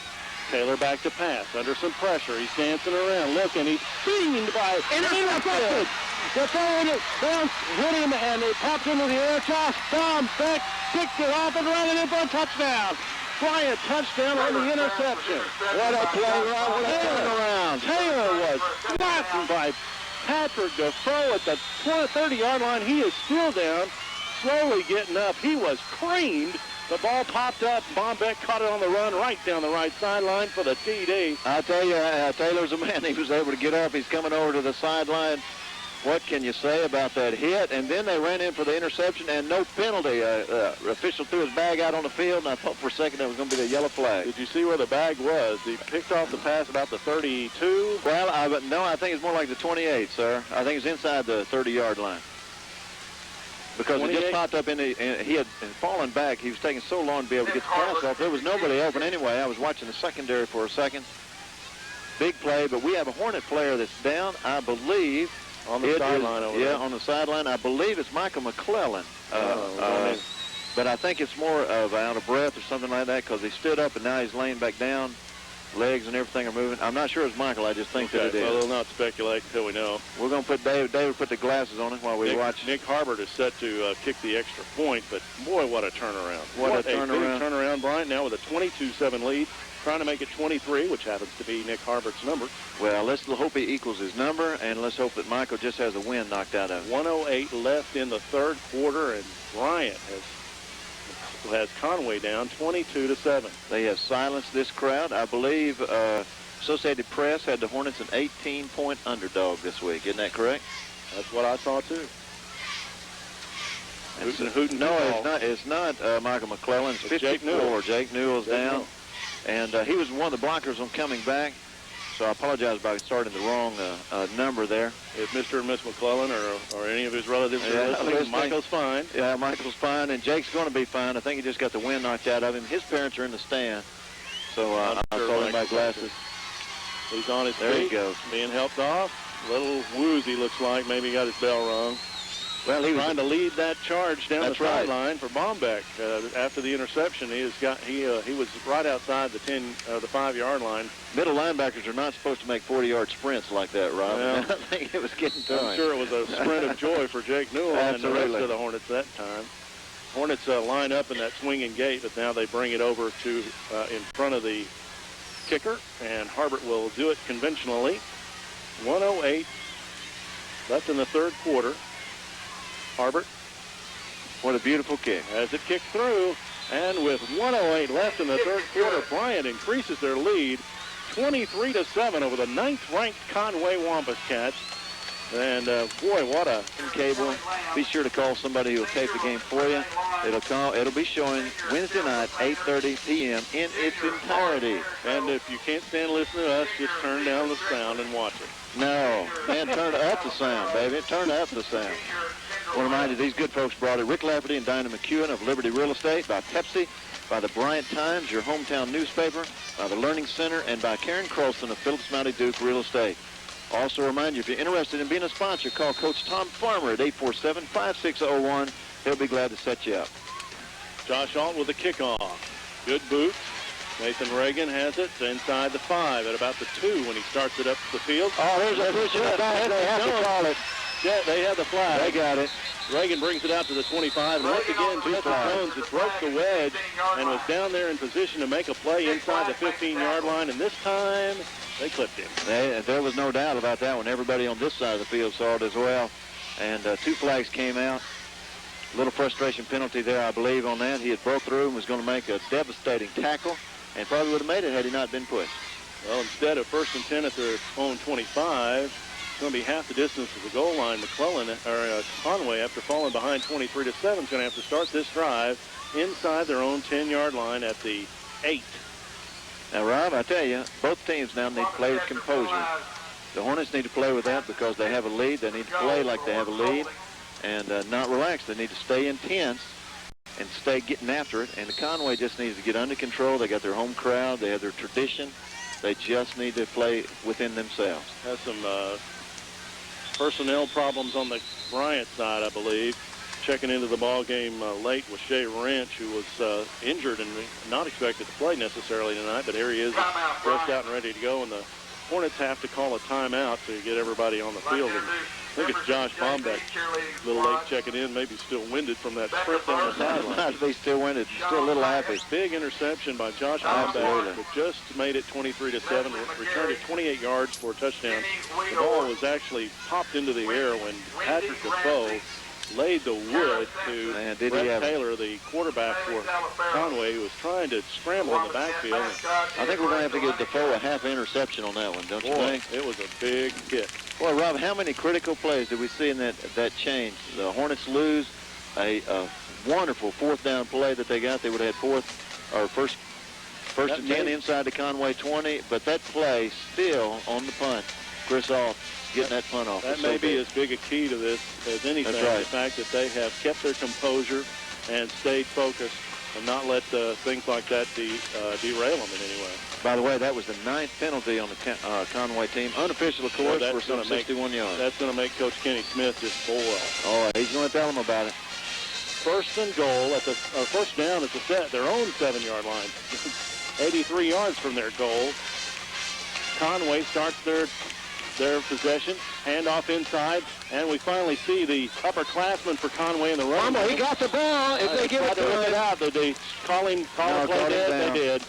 Taylor back to pass. Under some pressure. He's dancing around. Looking. He's beamed by intercepted. The throw bounce hit him, and it pops into the air. Josh Baumbeck picked it off and ran it in for a touchdown. Bryant touchdown on the interception. What a play, Rob. What a turnaround. Taylor was flattened by Patrick Defoe at the 30-yard line. He is still down, slowly getting up. He was creamed. The ball popped up. Baumbeck caught it on the run right down the right sideline for the TD. I tell you, Taylor's a man. He was able to get up. He's coming over to the sideline. What can you say about that hit? And then they ran in for the interception and no penalty. Official threw his bag out on the field, and I thought for a second that was going to be the yellow flag. Did you see where the bag was? He picked off the pass about the 32? Well, no, I think it's more like the 28, sir. I think it's inside the 30-yard line. Because 28? It just popped up he had fallen back. He was taking so long to be able to get the pass off. There was nobody open anyway. I was watching the secondary for a second. Big play, but we have a Hornet player that's down, I believe. On the sideline over there. Yeah, on the sideline. I believe it's Michael McClellan. But I think it's more of out of breath or something like that because he stood up and now he's laying back down. Legs and everything are moving. I'm not sure it's Michael. I just think that it is. Well, we'll not speculate until we know. We're going to put David put the glasses on it while we watch. Nick Harbert is set to kick the extra point, but boy, what a turnaround. What a turnaround. Big turnaround, Bryant, now with a 22-7 lead. trying to make it 23, which happens to be Nick Harbert's number. Well, let's hope he equals his number, and let's hope that Michael just has a wind knocked out of him. 1:08 left in the third quarter, and Bryant has Conway down 22-7. They have silenced this crowd. I believe Associated Press had the Hornets an 18-point underdog this week. Isn't that correct? That's what I saw, too. It's not Michael McClellan. It's 54. Jake Newell's down. And he was one of the blockers on coming back. So I apologize about starting the wrong number there. If Mr. and Miss McClellan or any of his relatives are listening, Michael's fine. Yeah, Michael's fine, and Jake's going to be fine. I think he just got the wind knocked out of him. His parents are in the stand. So I saw him by glasses. He's on his feet. There he goes. Being helped off. A little woozy, looks like. Maybe he got his bell rung. Well, he was trying to lead that charge down the sideline for Bombeck. After the interception, he was right outside the 5-yard line. Middle linebackers are not supposed to make 40-yard sprints like that, Rob. Well, I think it was getting to him. I'm sure it was a sprint of joy for Jake Newell and the rest of the Hornets that time. Hornets line up in that swinging gate, but now they bring it over to in front of the kicker, and Harbert will do it conventionally. 1:08 left in the third quarter. Harbert, what a beautiful kick. As it kicks through, and with 1:08 left in the third quarter, Bryant increases their lead 23-7 over the 9th-ranked Conway Wampus Cats. And boy, what a cable. Be sure to call somebody who will tape the game for you. It'll be showing Wednesday night, 8:30 p.m. in its entirety. And if you can't stand listening to us, just turn down the sound and watch it. No, man, turn up the sound, baby. Turn up the sound. I want to remind you, these good folks brought it. Rick Lafferty and Dinah McEwen of Liberty Real Estate, by Pepsi, by the Bryant Times, your hometown newspaper, by the Learning Center, and by Karen Carlson of Phillips Mounty Duke Real Estate. Also remind you, if you're interested in being a sponsor, call Coach Tom Farmer at 847-5601. He'll be glad to set you up. Josh Alt with the kickoff. Good boot. Nathan Reagan has it inside the 5 at about the 2 when he starts it up the field. Oh, there's a push. They have to call it. Yeah, they have the flag. They got it. Reagan brings it out to the 25, and once again, Jesse Jones had broke the wedge and was down there in position to make a play inside the 15-yard line, and this time they clipped him. There was no doubt about that one. Everybody on this side of the field saw it as well, and 2 flags came out. A little frustration penalty there, I believe, on that. He had broke through and was going to make a devastating tackle, and probably would have made it had he not been pushed. Well, instead of 1st and 10 at their own 25, it's going to be half the distance of the goal line. Conway, after falling behind 23-7, is going to have to start this drive inside their own 10-yard line at the 8. Now, Rob, I tell you, both teams now need to play with composure. The Hornets need to play with that because they have a lead. They need to play like they have a lead and not relax. They need to stay intense and stay getting after it. And the Conway just needs to get under control. They got their home crowd. They have their tradition. They just need to play within themselves. Has some personnel problems on the Bryant side, I believe. Checking into the ball game late was Shea Wrench, who was injured and not expected to play necessarily tonight, but here he is, dressed out and ready to go, and the Hornets have to call a timeout to get everybody on the field. And I think it's Josh Bombeck, a little late checking in, maybe still winded from that sprint down the sideline. Might be still winded, still a little happy. Big interception by Josh Bombeck, but just made it 23-7, returned it 28 yards for a touchdown. The ball was actually popped into the air when Patrick Defoe laid the wood to Brett Taylor, the quarterback for Conway, who was trying to scramble in the backfield. I think we're going to have to give Defoe a half interception on that one, don't you think? It was a big hit. Boy, Rob, how many critical plays did we see in that change? The Hornets lose a wonderful 4th down play that they got. They would have had first and 10 inside the Conway 20, but that play still on the punt. Chris Ault getting that punt off. That may be as big a key to this as anything. That's right. The fact that they have kept their composure and stayed focused and not let things like that derail them in any way. By the way, that was the 9th penalty on the Conway team. Unofficial, of course, for some 61 yards. That's going to make Coach Kenny Smith just boil. Oh, he's going to tell them about it. First and goal first down at their own 7-yard line. 83 yards from their goal. Conway starts their possession, handoff inside, and we finally see the upperclassman for Conway in the run. He got the ball. If they give it to him. Did they call him play dead? They did.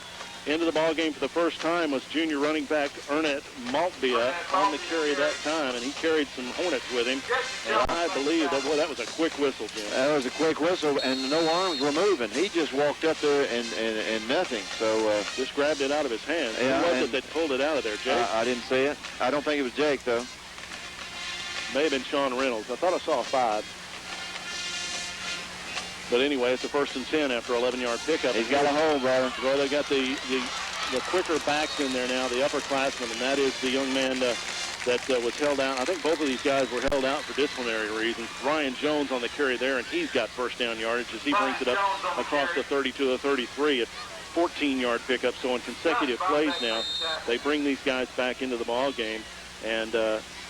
into the ball game for the first time was junior running back Ernest Maltbia on the carry that time, and he carried some Hornets with him. And I believe that, boy, that was a quick whistle, Jim. That was a quick whistle, and no arms were moving. He just walked up there and nothing. So just grabbed it out of his hands. Yeah, Who was it that pulled it out of there, Jake? I didn't see it. I don't think it was Jake, though. May have been Sean Reynolds. I thought I saw a 5. But anyway, it's a 1st and 10 after 11-yard pickup. He's got a hole, brother. Well, they got the quicker backs in there now, the upperclassmen, and that is the young man that was held out. I think both of these guys were held out for disciplinary reasons. Brian Jones on the carry there, and he's got first down yardage as he brings it up across the 30 to the 33 at 14-yard pickup. So in consecutive plays now, they bring these guys back into the ball game, and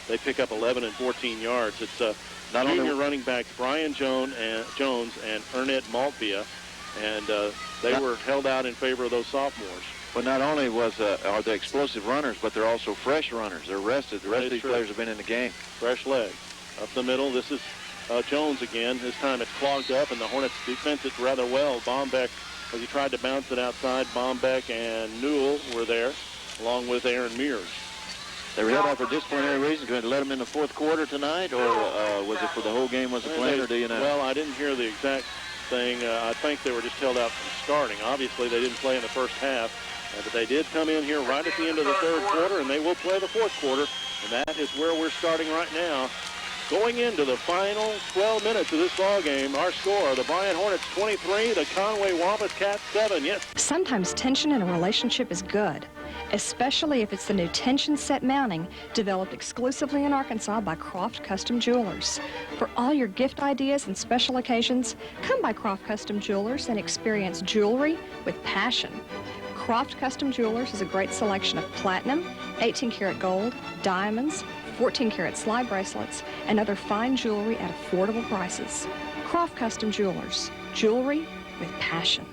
they pick up 11 and 14 yards. It's not junior running backs Brian Jones and Ernest Maltbia, and they were held out in favor of those sophomores. But not only are they explosive runners, but they're also fresh runners. They're rested. The rest of these players have been in the game. Fresh legs. Up the middle, this is Jones again. This time it's clogged up, and the Hornets defense it rather well. Bombeck, as he tried to bounce it outside, Bombeck and Newell were there, along with Aaron Mears. They were held out for disciplinary reasons. Going to let them in the 4th quarter tonight, or was it for the whole game? Was it planned, or do you know? Well, I didn't hear the exact thing. I think they were just held out from starting. Obviously, they didn't play in the first half, but they did come in here right at the end of the 3rd quarter, and they will play the 4th quarter, and that is where we're starting right now. Going into the final 12 minutes of this ball game, our score, the Bryant Hornets 23, the Conway Wampus Cats 7. Yes. Sometimes tension in a relationship is good, especially if it's the new tension set mounting developed exclusively in Arkansas by Croft Custom Jewelers. For all your gift ideas and special occasions, come by Croft Custom Jewelers and experience jewelry with passion. Croft Custom Jewelers is a great selection of platinum, 18-karat gold, diamonds, 14-karat slide bracelets, and other fine jewelry at affordable prices. Croft Custom Jewelers, jewelry with passion.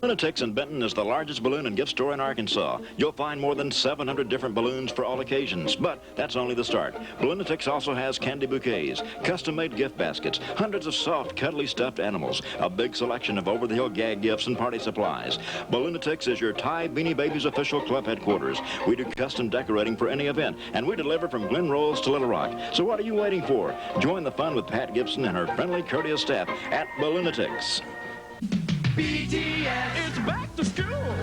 Balloonatics in Benton is the largest balloon and gift store in Arkansas. You'll find more than 700 different balloons for all occasions, but that's only the start. Balloonatics also has candy bouquets, custom-made gift baskets, hundreds of soft, cuddly stuffed animals, a big selection of over-the-hill gag gifts and party supplies. Balloonatics is your Thai Beanie Babies official club headquarters. We do custom decorating for any event, and we deliver from Glen Rose to Little Rock. So what are you waiting for? Join the fun with Pat Gibson and her friendly, courteous staff at Balloonatics. BTS, it's back to school.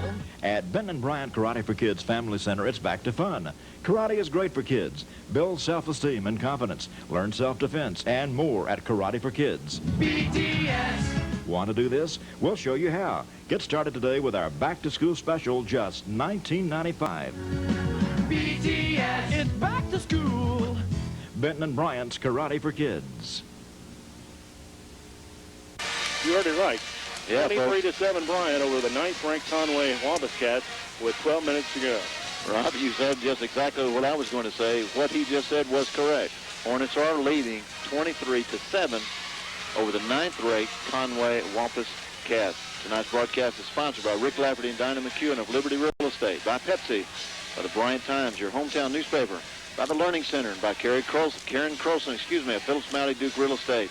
At Benton Bryant Karate for Kids Family Center, it's back to fun. Karate is great for kids. Build self-esteem and confidence. Learn self-defense and more at Karate for Kids. BTS. Want to do this? We'll show you how. Get started today with our back-to-school special, just $19.95. BTS, it's back to school. Benton and Bryant's Karate for Kids. You heard it right. Yeah, 23-7 Bryant over the 9th-ranked Conway Wampus Cats with 12 minutes to go. Rob, you said just exactly what I was going to say. What he just said was correct. Hornets are leading 23-7 over the 9th-ranked Conway Wampus Cats. Tonight's broadcast is sponsored by Rick Lafferty and Dinah McEwen of Liberty Real Estate, by Pepsi, by the Bryant Times, your hometown newspaper, by the Learning Center, and by Karen Crowson, of Phillips Mounty Duke Real Estate.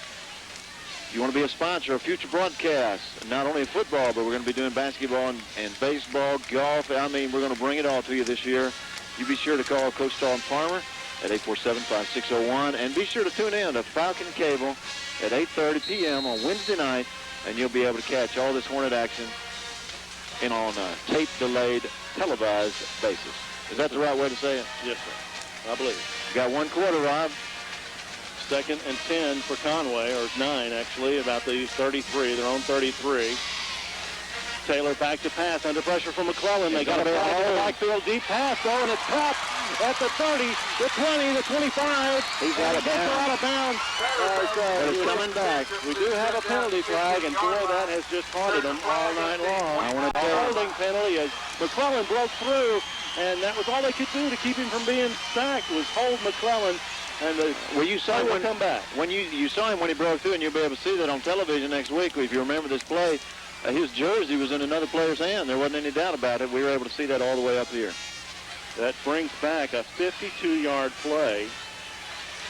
If you want to be a sponsor of future broadcasts, not only of football, but we're going to be doing basketball and baseball, golf. I mean, we're going to bring it all to you this year. You be sure to call Coach Dalton Farmer at 847-5601, and be sure to tune in to Falcon Cable at 8:30 p.m. on Wednesday night, and you'll be able to catch all this Hornet action on a tape-delayed, televised basis. Is that the right way to say it? Yes, sir. I believe it. You got 1 quarter, Rob. 2nd and 10 for Conway, or 9 actually, about the 33, their own 33. Taylor back to pass, under pressure from McClellan. They got a backfield deep pass, though, and it's caught at the 30, the 20, the 25. He's out of bounds. Out of bounds. But it's coming back. We do have a penalty flag, and boy, that has just haunted them all night long. I want to A tell you. holding penalty as McClellan broke through, and that was all they could do to keep him from being sacked, was hold McClellan. And you saw him come back. When you saw him when he broke through, and you'll be able to see that on television next week. If you remember this play, his jersey was in another player's hand. There wasn't any doubt about it. We were able to see that all the way up here. That brings back a 52-yard play.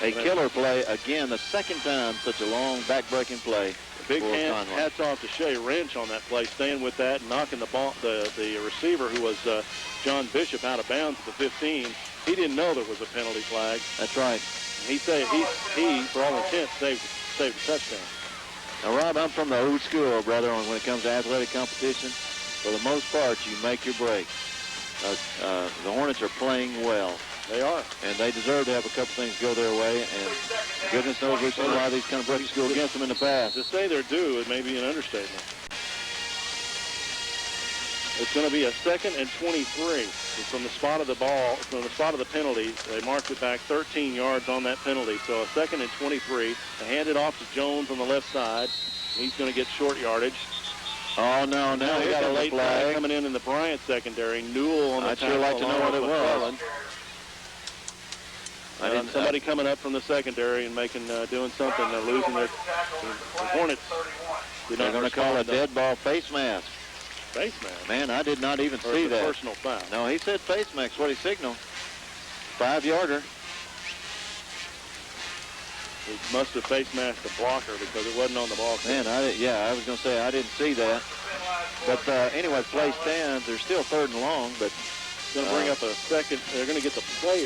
A killer play again, the second time such a long back-breaking play. Big for hand, Conway. hats off to Shea Wrench on that play, staying with that, knocking the ball, the receiver, who was John Bishop, out of bounds at the 15. He didn't know there was a penalty flag. That's right. He for all intents, saved a touchdown. Now, Rob, I'm from the old school, brother, when it comes to athletic competition. For the most part, you make your break. The Hornets are playing well. They are. And they deserve to have a couple things go their way. And goodness knows we've seen a lot of these kind of breaks go against them in the past. To say they're due, it may be an understatement. It's going to be a 2nd and 23. From the spot of the ball, from the spot of the penalty, they marked it back 13 yards on that penalty. So a 2nd and 23. They hand it off to Jones on the left side. He's going to get short yardage. Oh, no, now He he got a late flag flag. coming in the Bryant secondary. Newell on the I'd sure like to know what it was. Somebody coming up from the secondary and doing something. They're losing the Hornets. They're going to call a dead ball face mask. Face mask? Man, I did not even Or see is it that. personal foul? No, he said face mask. What he signaled. 5-yarder. He must have face masked the blocker because it wasn't on the ball. Man, I was going to say I didn't see that. But anyway, play stands. They're still 3rd and long, but going to bring up a second. They're going to get the play.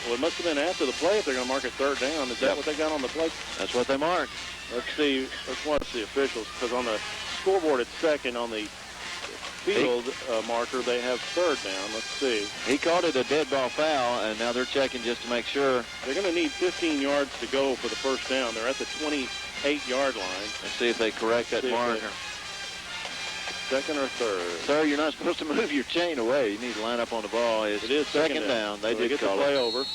Well, it must have been after the play if they're going to mark it 3rd down. Is that what they got on the play? That's what they marked. Let's see. Let's watch the officials, because on the scoreboard it's 2nd. On the field marker, they have 3rd down. Let's see. He called it a dead ball foul, and now they're checking just to make sure. They're going to need 15 yards to go for the 1st down. They're at the 28-yard line. Let's see if they correct that marker. 2nd or 3rd? Sir, you're not supposed to move your chain away. You need to line up on the ball. It is 2nd down. They so did get the call play it. over.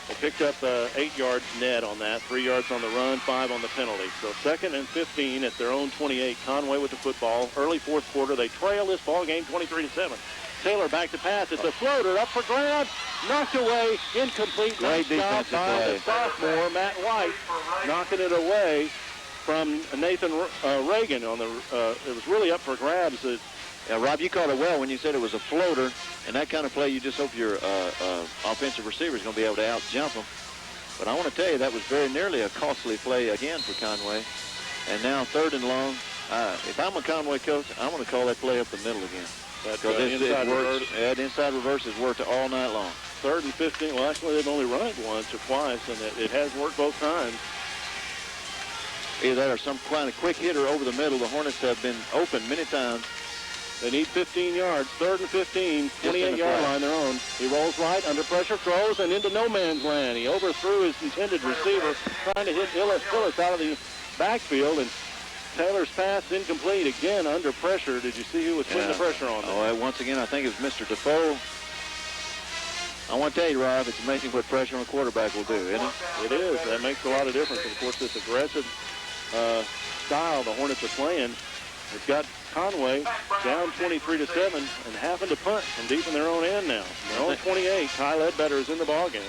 They picked up 8 yards net on that, 3 yards on the run, 5 on the penalty. So 2nd and 15 at their own 28. Conway with the football. Early 4th quarter, they trail this ball game 23-7. Taylor back to pass. It's a floater up for grabs. Knocked away. Incomplete. Great Nice job by the sophomore, Matt White, knocking it away from Nathan Reagan. It was really up for grabs. Yeah, Rob, you called it well when you said it was a floater, and that kind of play you just hope your offensive receiver is going to be able to out-jump them. But I want to tell you that was very nearly a costly play again for Conway. And now 3rd and long. If I'm a Conway coach, I want to call that play up the middle again. Because inside reverse. Yeah, the inside reverse has worked all night long. 3rd and 15. Well, actually, they've only run it once or twice, and it has worked both times. Either that or some kind of quick hitter over the middle. The Hornets have been open many times. They need 15 yards. 3rd and 15, 28-yard line, their own. He rolls right, under pressure, throws, and into no man's land. He overthrew his intended receiver, trying to hit Phillips out of the backfield, and Taylor's pass incomplete. Again, under pressure. Did you see who was putting the pressure on them? Oh, once again, I think it was Mr. Defoe. I want to tell you, Rob, it's amazing what pressure on a quarterback will do, isn't it? It is. That makes a lot of difference. Of course, this aggressive style the Hornets are playing, it's got Conway down 23-7 and having to punt from deep in their own end now. Their own 28. Ty Ledbetter is in the ballgame.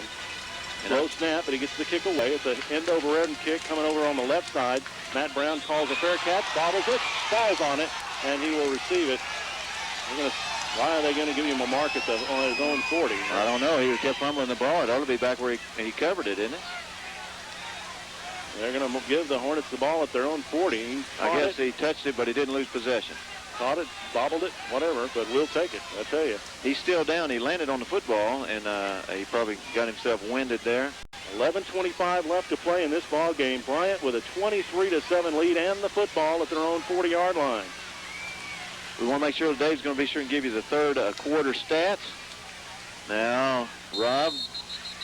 Slow snap, but he gets the kick away. It's an end-over-end kick coming over on the left side. Matt Brown calls a fair catch, bobbles it, falls on it, and he will receive it. Why are they going to give him a mark on his own 40? I don't know. He kept fumbling the ball. It ought to be back where he covered it, isn't it? They're going to give the Hornets the ball at their own 40. I guess he touched it, but he didn't lose possession. Caught it, bobbled it, whatever, but we'll take it, I tell you. He's still down. He landed on the football, and he probably got himself winded there. 11:25 left to play in this ball game. Bryant with a 23-7 lead and the football at their own 40-yard line. We want to make sure that Dave's going to be sure and give you the 3rd quarter stats. Now, Rob,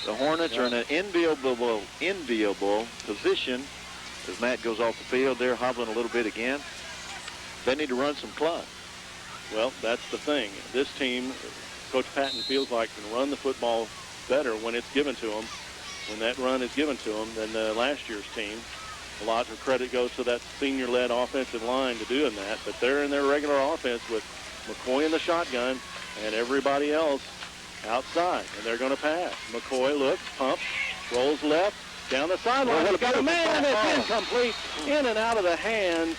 the Hornets are in an enviable position as Matt goes off the field. They're hobbling a little bit again. They need to run some clock. Well, that's the thing. This team, Coach Patton feels like, can run the football better when it's given to them, when that run is given to them, than last year's team. A lot of credit goes to that senior-led offensive line to doing that, but they're in their regular offense with McCoy in the shotgun and everybody else outside, and they're going to pass. McCoy looks, pumps, rolls left, down the sideline. He's got a man, it's incomplete, in and out of the hands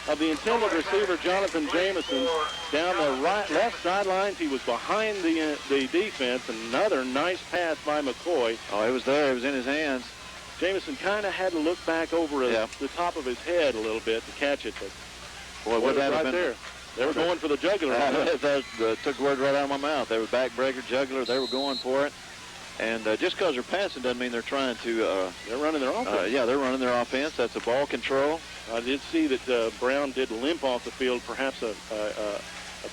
of the intended receiver, Jonathan Jamison, down the left sidelines. He was behind the defense. Another nice pass by McCoy. Oh, it was there. It was in his hands. Jamison kind of had to look back over the top of his head a little bit to catch it, but boy, what that right there. They were going for the jugular. That took the word right out of my mouth. They were backbreaker, jugular. They were going for it. And just because they're passing doesn't mean they're trying to... they're running their offense. Yeah, they're running their offense. That's a ball control. I did see that Brown did limp off the field, perhaps a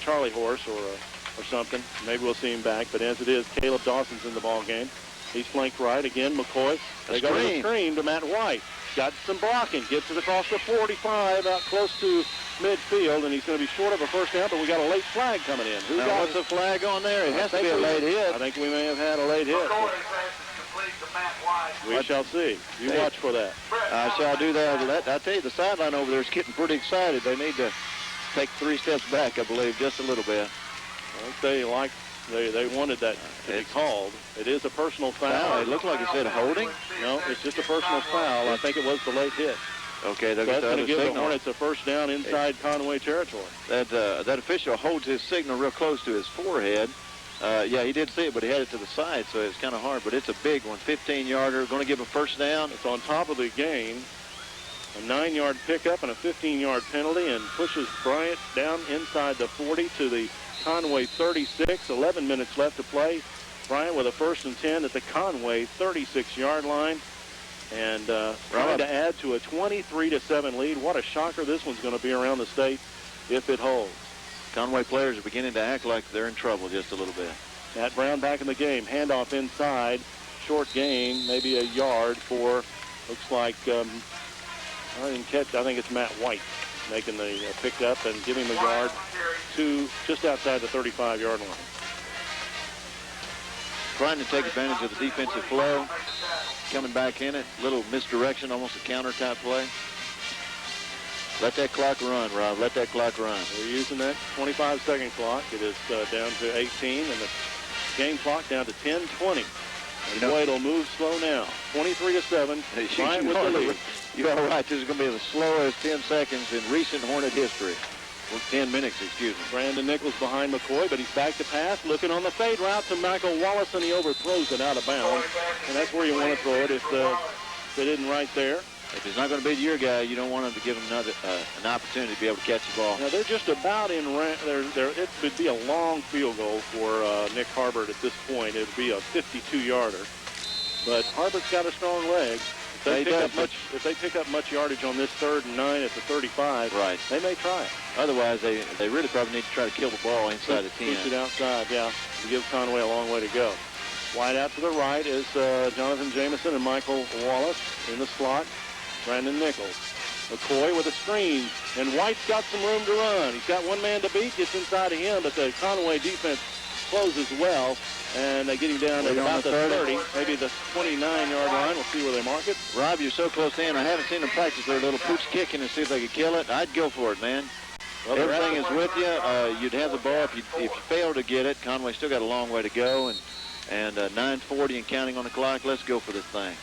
Charlie horse or something. Maybe we'll see him back. But as it is, Caleb Dawson's in the ball game. He's flanked right. Again, McCoy. They go to the screen to Matt White. Got some blocking. Gets it across the 45 out close to midfield, and he's going to be short of a first down, but we got a late flag coming in. What's the flag on there? It has to be a late hit. I think we may have had a late hit. We shall see. You watch for that. I shall do that. I tell you, the sideline over there is getting pretty excited. They need to take 3 steps back, I believe, just a little bit. They wanted that to be called. It is a personal foul. It looked like it said holding. No, it's just a personal foul. I think it was the late hit. Okay, that's going to give the Hornets a first down inside Conway territory. That official holds his signal real close to his forehead. Yeah, he did see it, but he had it to the side, so it's kind of hard. But it's a big one, 15-yarder. Going to give a first down. It's on top of the game. A 9-yard pickup and a 15-yard penalty, and pushes Bryant down inside the 40 to the Conway 36. 11 minutes left to play. Bryant with a 1st and 10 at the Conway 36-yard line. And trying to add to a 23-7 lead. What a shocker this one's going to be around the state if it holds. Conway players are beginning to act like they're in trouble just a little bit. Matt Brown back in the game. Handoff inside. Short gain, maybe a yard for, looks like, I didn't catch, I think it's Matt White making the pickup and giving him a yard to just outside the 35-yard line. Trying to take advantage of the defensive flow. Coming back in it, little misdirection, almost a counter-type play. Let that clock run, Rob. Let that clock run. We're using that 25-second clock. It is down to 18, and the game clock down to 10:20. And boy, it'll move slow now. 23-7. Bryant with the lead. You're all right. This is going to be the slowest 10 seconds in recent Hornet history. Well, 10 minutes, excuse me. Brandon Nichols behind McCoy, but he's back to pass, looking on the fade route to Michael Wallace, and he overthrows it out of bounds. And that's where you want to throw it if they didn't right there. If he's not going to be your guy, you don't want him to give him an opportunity to be able to catch the ball. Now, they're just about in it would be a long field goal for Nick Harbert at this point. It would be a 52-yarder. But Harbert's got a strong leg. If they pick up much yardage on this 3rd and 9 at the 35, right, they may try it. Otherwise, they really probably need to try to kill the ball inside the 10. Push it outside, yeah, to give Conway a long way to go. Wide out to the right is Jonathan Jamison and Michael Wallace in the slot. Brandon Nichols. McCoy with a screen, and White's got some room to run. He's got one man to beat, gets inside of him, but the Conway defense closes well, and they get him down at about the 30, maybe the 29-yard line. We'll see where they mark it. Rob, you're so close in. I haven't seen them practice their little pooch kicking and see if they could kill it. I'd go for it, man. Well, everything is with you. You'd have the ball if you fail to get it. Conway still got a long way to go, and 9:40 and counting on the clock. Let's go for this thing.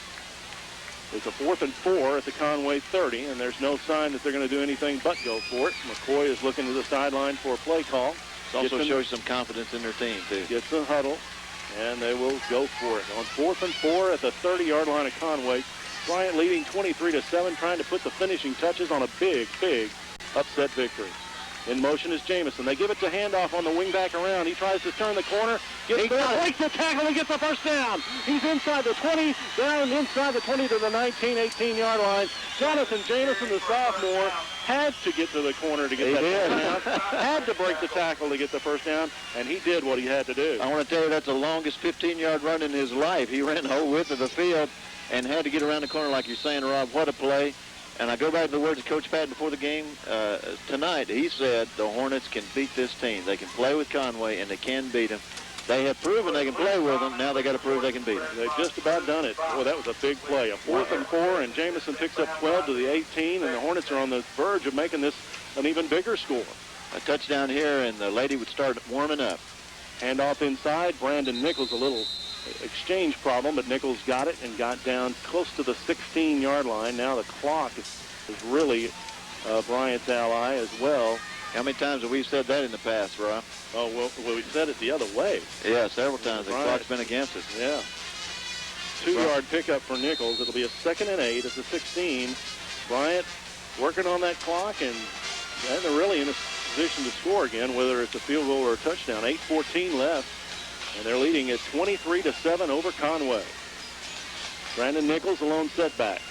It's a 4th and 4 at the Conway 30, and there's no sign that they're going to do anything but go for it. McCoy is looking to the sideline for a play call. It also shows some confidence in their team, too. Gets a huddle, and they will go for it. On 4th and 4 at the 30-yard line of Conway, Bryant leading 23-7, trying to put the finishing touches on a big, big upset victory. In motion is Jamison. They give it to handoff on the wing back around. He tries to turn the corner. Gets there, breaks the tackle, and gets the first down. He's inside the 20, down inside the 20 to the 19, 18-yard line. Jonathan Jamison, the sophomore, had to get to the corner to get that first down. Had to break the tackle to get the first down, and he did what he had to do. I want to tell you that's the longest 15-yard run in his life. He ran the whole width of the field and had to get around the corner like you're saying, Rob. What a play. And I go back to the words of Coach Patton before the game tonight. He said the Hornets can beat this team. They can play with Conway, and they can beat them. They have proven they can play with them. Now they got to prove they can beat them. They've just about done it. Boy, that was a big play. A 4th and 4, and Jamison picks up 12 to the 18, and the Hornets are on the verge of making this an even bigger score. A touchdown here, and the lady would start warming up. Handoff inside. Brandon Nichols, a little exchange problem, but Nichols got it and got down close to the 16-yard line. Now the clock is really Bryant's ally as well. How many times have we said that in the past, Rob? Oh, well, we said it the other way. Yeah, several times. The clock's been against us. Yeah. 2-yard pickup for Nichols. It'll be a 2nd and 8 at the 16. Bryant working on that clock, and they're really in a position to score again, whether it's a field goal or a touchdown. 8:14 left, and they're leading at 23-7 over Conway. Brandon Nichols, a lone setback.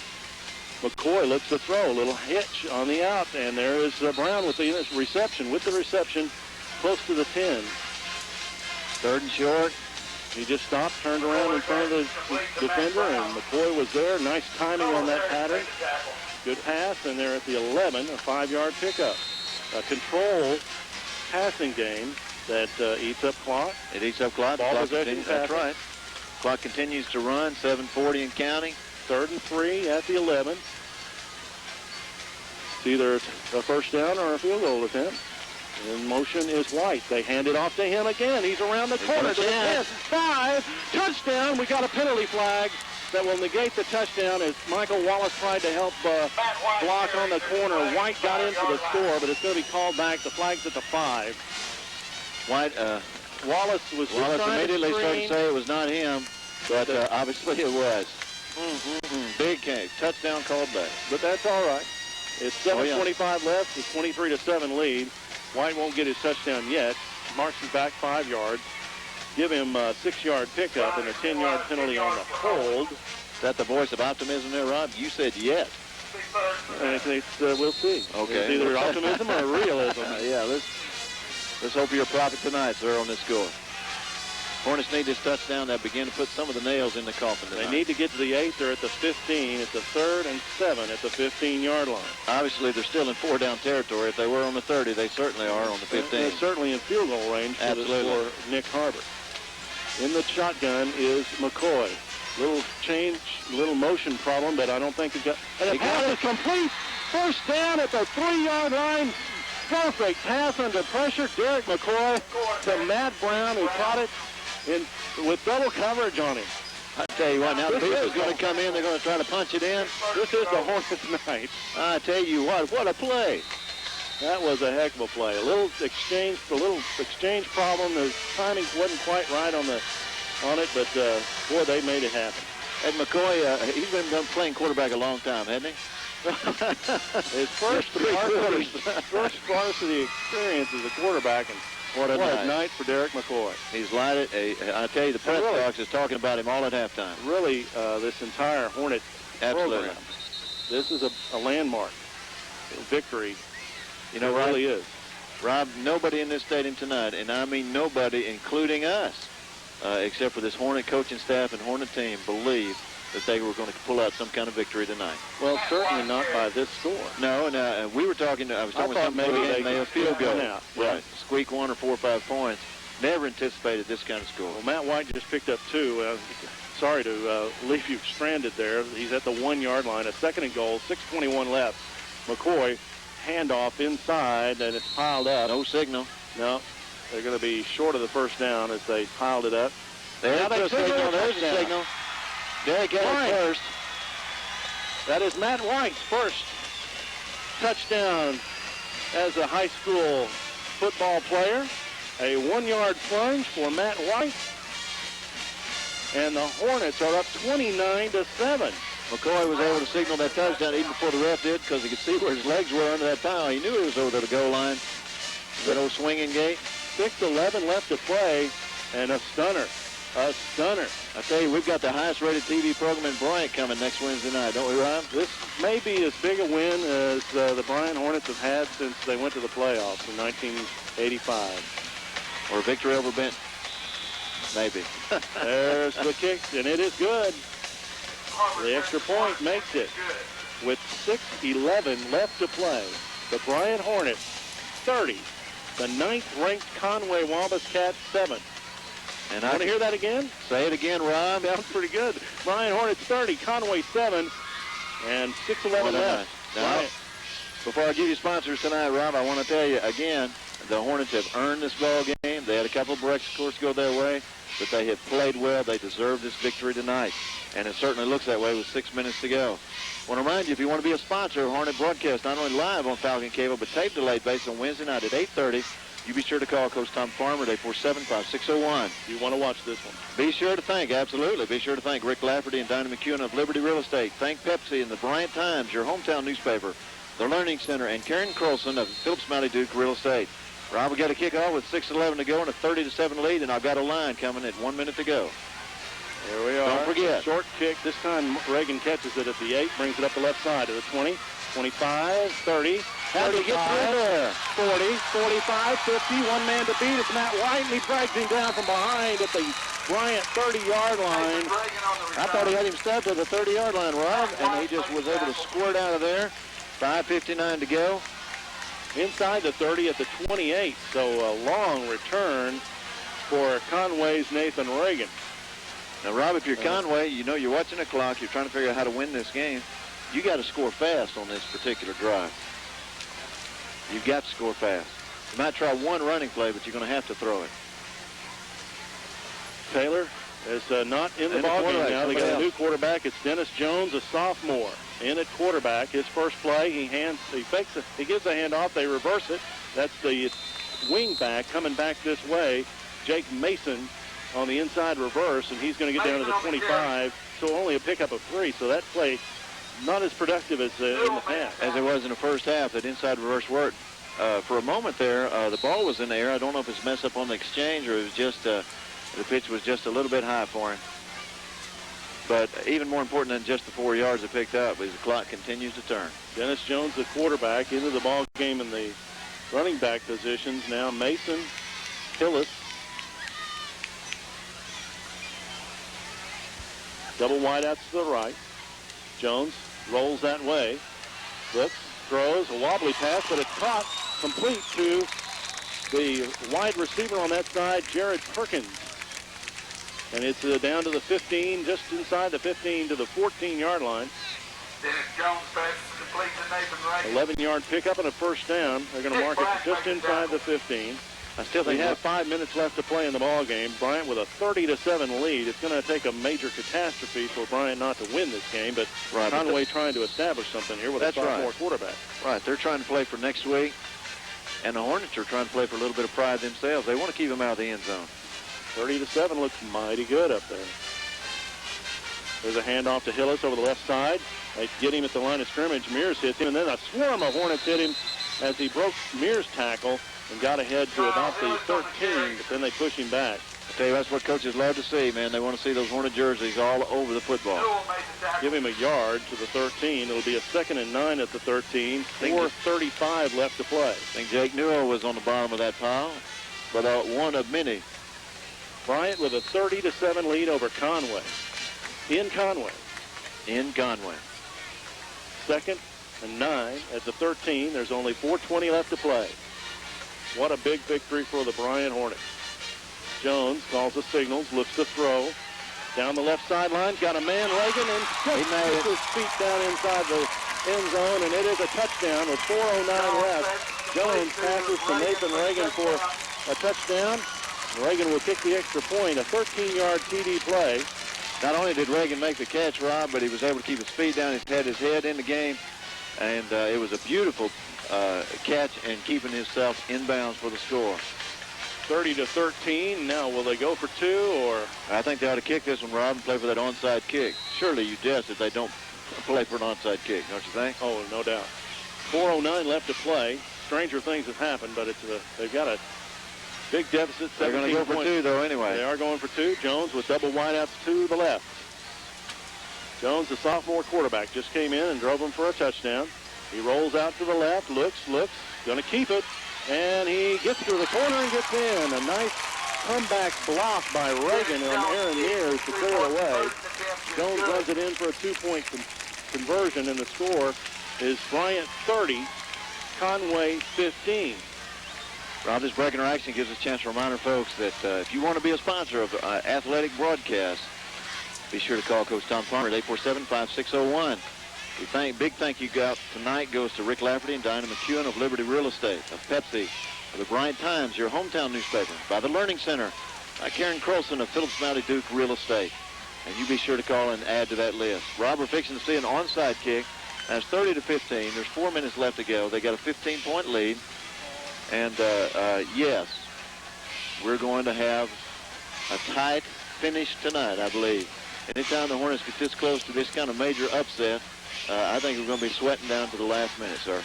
McCoy looks to throw, a little hitch on the out, and there is Brown with the reception. With the reception, close to the 10. 3rd and short. He just stopped, turned around in front of the defender, and McCoy was there. Nice timing on that pattern. Good pass, and they're at the 11, a 5-yard pickup. A control passing game that eats up clock. It eats up clock. Ball Clock possession continues, that's passing. right. Clock continues to run, 7:40 and counting. 3rd and 3 at the 11. It's either a first down or a field goal attempt. In motion is White. They hand it off to him again. He's around the corner to the 10. 5. Touchdown. We got a penalty flag that will negate the touchdown as Michael Wallace tried to help block on the corner. White got in for the score, but it's going to be called back. The flag's at the 5. White, Wallace was just trying immediately to started to screen. say it was not him, but obviously it was. Big game. Touchdown called back. But that's all right. It's 7:25 left. It's 23-7 lead. White won't get his touchdown yet. Marks it back 5 yards. Give him a 6-yard pickup and a 10-yard penalty on the hold. Is that the voice of optimism there, Rob? You said yes. We'll see. Okay. It's either optimism or realism. Yeah, let's hope you're a prophet tonight, sir, on this score. Hornets need this touchdown. That begin to put some of the nails in the coffin tonight. They need to get to the 8. They're at the 15. It's a 3rd and 7 at the 15-yard line. Obviously, they're still in 4-down territory. If they were on the 30, they certainly are on the 15. They're certainly in field goal range for Nick Harbert. In the shotgun is McCoy. Little change, little motion problem, but I don't think it got... And the pass is complete. First down at the 3-yard line. Perfect pass under pressure. Derek McCoy to Matt Brown, who caught it with double coverage on him. I tell you what, now the Beavers going to come in. They're going to try to punch it in. This is the Hornets' night. I tell you what a play. That was a heck of a play. A little exchange problem. The timing wasn't quite right on it, but boy, they made it happen. Ed McCoy, he's been playing quarterback a long time, hasn't he? His first varsity experience as a quarterback, and what a night for Derek McCoy. He's lighted. I tell you, the press box is talking about him all at halftime. Really, this entire Hornet program. This is a landmark victory. You know, it really is. Rob, nobody in this stadium tonight, and I mean nobody, including us, except for this Hornet coaching staff and Hornet team, believe that they were going to pull out some kind of victory tonight. Well, certainly not by this score. No, and we were talking. I was talking with somebody maybe they a field goal. Out. Right, squeak 1 or 4 or 5 points. Never anticipated this kind of score. Well, Matt White just picked up 2. Sorry to leave you stranded there. He's at the 1-yard line. A 2nd and goal. 6:21 left. McCoy handoff inside, and it's piled up. No signal. No, they're going to be short of the first down as they piled it up. There's a signal. There's a signal. Derek got it first. That is Matt White's first touchdown as a high school football player. A 1-yard plunge for Matt White. And the Hornets are up 29-7. McCoy was able to signal that touchdown even before the ref did because he could see where his legs were under that pile. He knew he was over the goal line. That old swinging gate. 6:11 left to play, and a stunner. A stunner. I tell you, we've got the highest-rated TV program in Bryant coming next Wednesday night, don't we, Rob? This may be as big a win as the Bryant Hornets have had since they went to the playoffs in 1985. Or a victory over Benton. Maybe. There's the kick, and it is good. The extra point makes it. With 6:11 left to play, the Bryant Hornets 30. The 9th-ranked Conway Wabascats 7. And I want to hear that again? Say it again, Rob. Sounds pretty good. Bryant Hornets 30, Conway 7, and 6:11 left. Now, before I give you sponsors tonight, Rob, I want to tell you again, the Hornets have earned this ball game. They had a couple of breaks, of course, go their way, but they have played well. They deserve this victory tonight, and it certainly looks that way with 6 minutes to go. I want to remind you, if you want to be a sponsor of Hornet broadcast, not only live on Falcon Cable, but tape delayed based on Wednesday night at 8:30, You be sure to call Coach Tom Farmer at 847-5601. You want to watch this one. Be sure to thank Rick Lafferty and Dinah McEwen of Liberty Real Estate. Thank Pepsi and the Bryant Times, your hometown newspaper, the Learning Center, and Karen Carlson of Phillips Mounty Duke Real Estate. Rob, we got a kickoff with 6:11 to go and a 30-7 lead, and I've got a line coming at 1 minute to go. Here we are. Don't forget. Short kick. This time Reagan catches it at the 8, brings it up the left side to the 20, 25, 30. How did he get through there? 40, 45, 50. One man to beat. It's Matt White, and he drags him down from behind at the Bryant 30-yard line. I thought he had him stopped at the 30-yard line, Rob, and he just was able to squirt out of there. 5:59 to go. Inside the 30 at the 28. So a long return for Conway's Nathan Reagan. Now, Rob, if you're Conway, you know you're watching the clock. You're trying to figure out how to win this game. You got to score fast on this particular drive. You've got to score fast. You might try one running play, but you're going to have to throw it. Taylor is not in the ballgame now. They got a new quarterback. It's Dennis Jones, a sophomore, in at quarterback. His first play, he fakes it. He gives a handoff. They reverse it. That's the wing back coming back this way. Jake Mason on the inside reverse, and he's going to get down to the 25. So only a pickup of 3. So that play not as productive as in the past. As it was in the first half, that inside reverse worked. For a moment there, the ball was in the air. I don't know if it's messed up on the exchange or it was just the pitch was just a little bit high for him. But even more important than just the 4 yards they picked up is the clock continues to turn. Dennis Jones, the quarterback, into the ball game in the running back positions. Now Mason, Hillis. Double wide out to the right. Jones rolls that way. Looks, throws, a wobbly pass, but it's caught complete to the wide receiver on that side, Jared Perkins. And it's down to the 15, just inside the 15 to the 14-yard line. Dennis Jones complete to Nathan Reagan. 11-yard pickup and a first down. They're going to mark it just inside the 15. I still They think have 5 minutes left to play in the ball game. Bryant with a 30-7 lead. It's going to take a major catastrophe for Bryant not to win this game, but Conway trying to establish something here with a sophomore quarterback. Right, they're trying to play for next week, and the Hornets are trying to play for a little bit of pride themselves. They want to keep them out of the end zone. 30-7 looks mighty good up there. There's a handoff to Hillis over the left side. They get him at the line of scrimmage. Mears hits him, and then a swarm of Hornets hit him as he broke Mears' tackle and got ahead to about the 13, but then they push him back. I tell you, that's what coaches love to see, man. They want to see those Hornet jerseys all over the football. Give him a yard to the 13. It'll be a 2nd and 9 at the 13. 4:35 left to play. I think Jake Newell was on the bottom of that pile, but one of many. Bryant with a 30-7 lead over Conway. In Conway. 2nd and 9 at the 13. There's only 4:20 left to play. What a big victory for the Bryant Hornets. Jones calls the signals, looks to throw. Down the left sideline, got a man, Reagan, and just gets his feet down inside the end zone, and it is a touchdown with 4:09 left. Jones passes to Nathan Reagan for a touchdown. Reagan will kick the extra point, a 13-yard TD play. Not only did Reagan make the catch, Rob, but he was able to keep his feet down. He had his head in the game, and it was a beautiful catch and keeping himself inbounds for the score. 30-13. Now, will they go for 2 or? I think they ought to kick this one, Rob, and play for that onside kick. Surely you jest if they don't play for an onside kick, don't you think? Oh, no doubt. 4:09 left to play. Stranger things have happened, but it's they've got a big deficit. They're going to go for 2, though, anyway. They are going for 2. Jones with double wideouts to the left. Jones, the sophomore quarterback, just came in and drove him for a touchdown. He rolls out to the left, looks, going to keep it, and he gets to the corner and gets in. A nice comeback block by Reagan and Aaron Mears to clear it away. Jones runs it in for a 2-point conversion, and the score is Bryant 30, Conway 15. Rob, this break interaction gives us a chance to remind our folks that if you want to be a sponsor of athletic broadcasts, be sure to call Coach Tom Farmer at 847-5601. Big thank you out tonight goes to Rick Lafferty and Dinah McEwen of Liberty Real Estate, of Pepsi, of the Bryant Times, your hometown newspaper, by the Learning Center, by Karen Carlson of Phillips Mounty Duke Real Estate. And you be sure to call and add to that list. Rob, we're fixing to see an onside kick. That's 30-15. There's 4 minutes left to go. They got a 15-point lead. And yes, we're going to have a tight finish tonight, I believe. Anytime the Hornets get this close to this kind of major upset, I think we're going to be sweating down to the last minute, sir.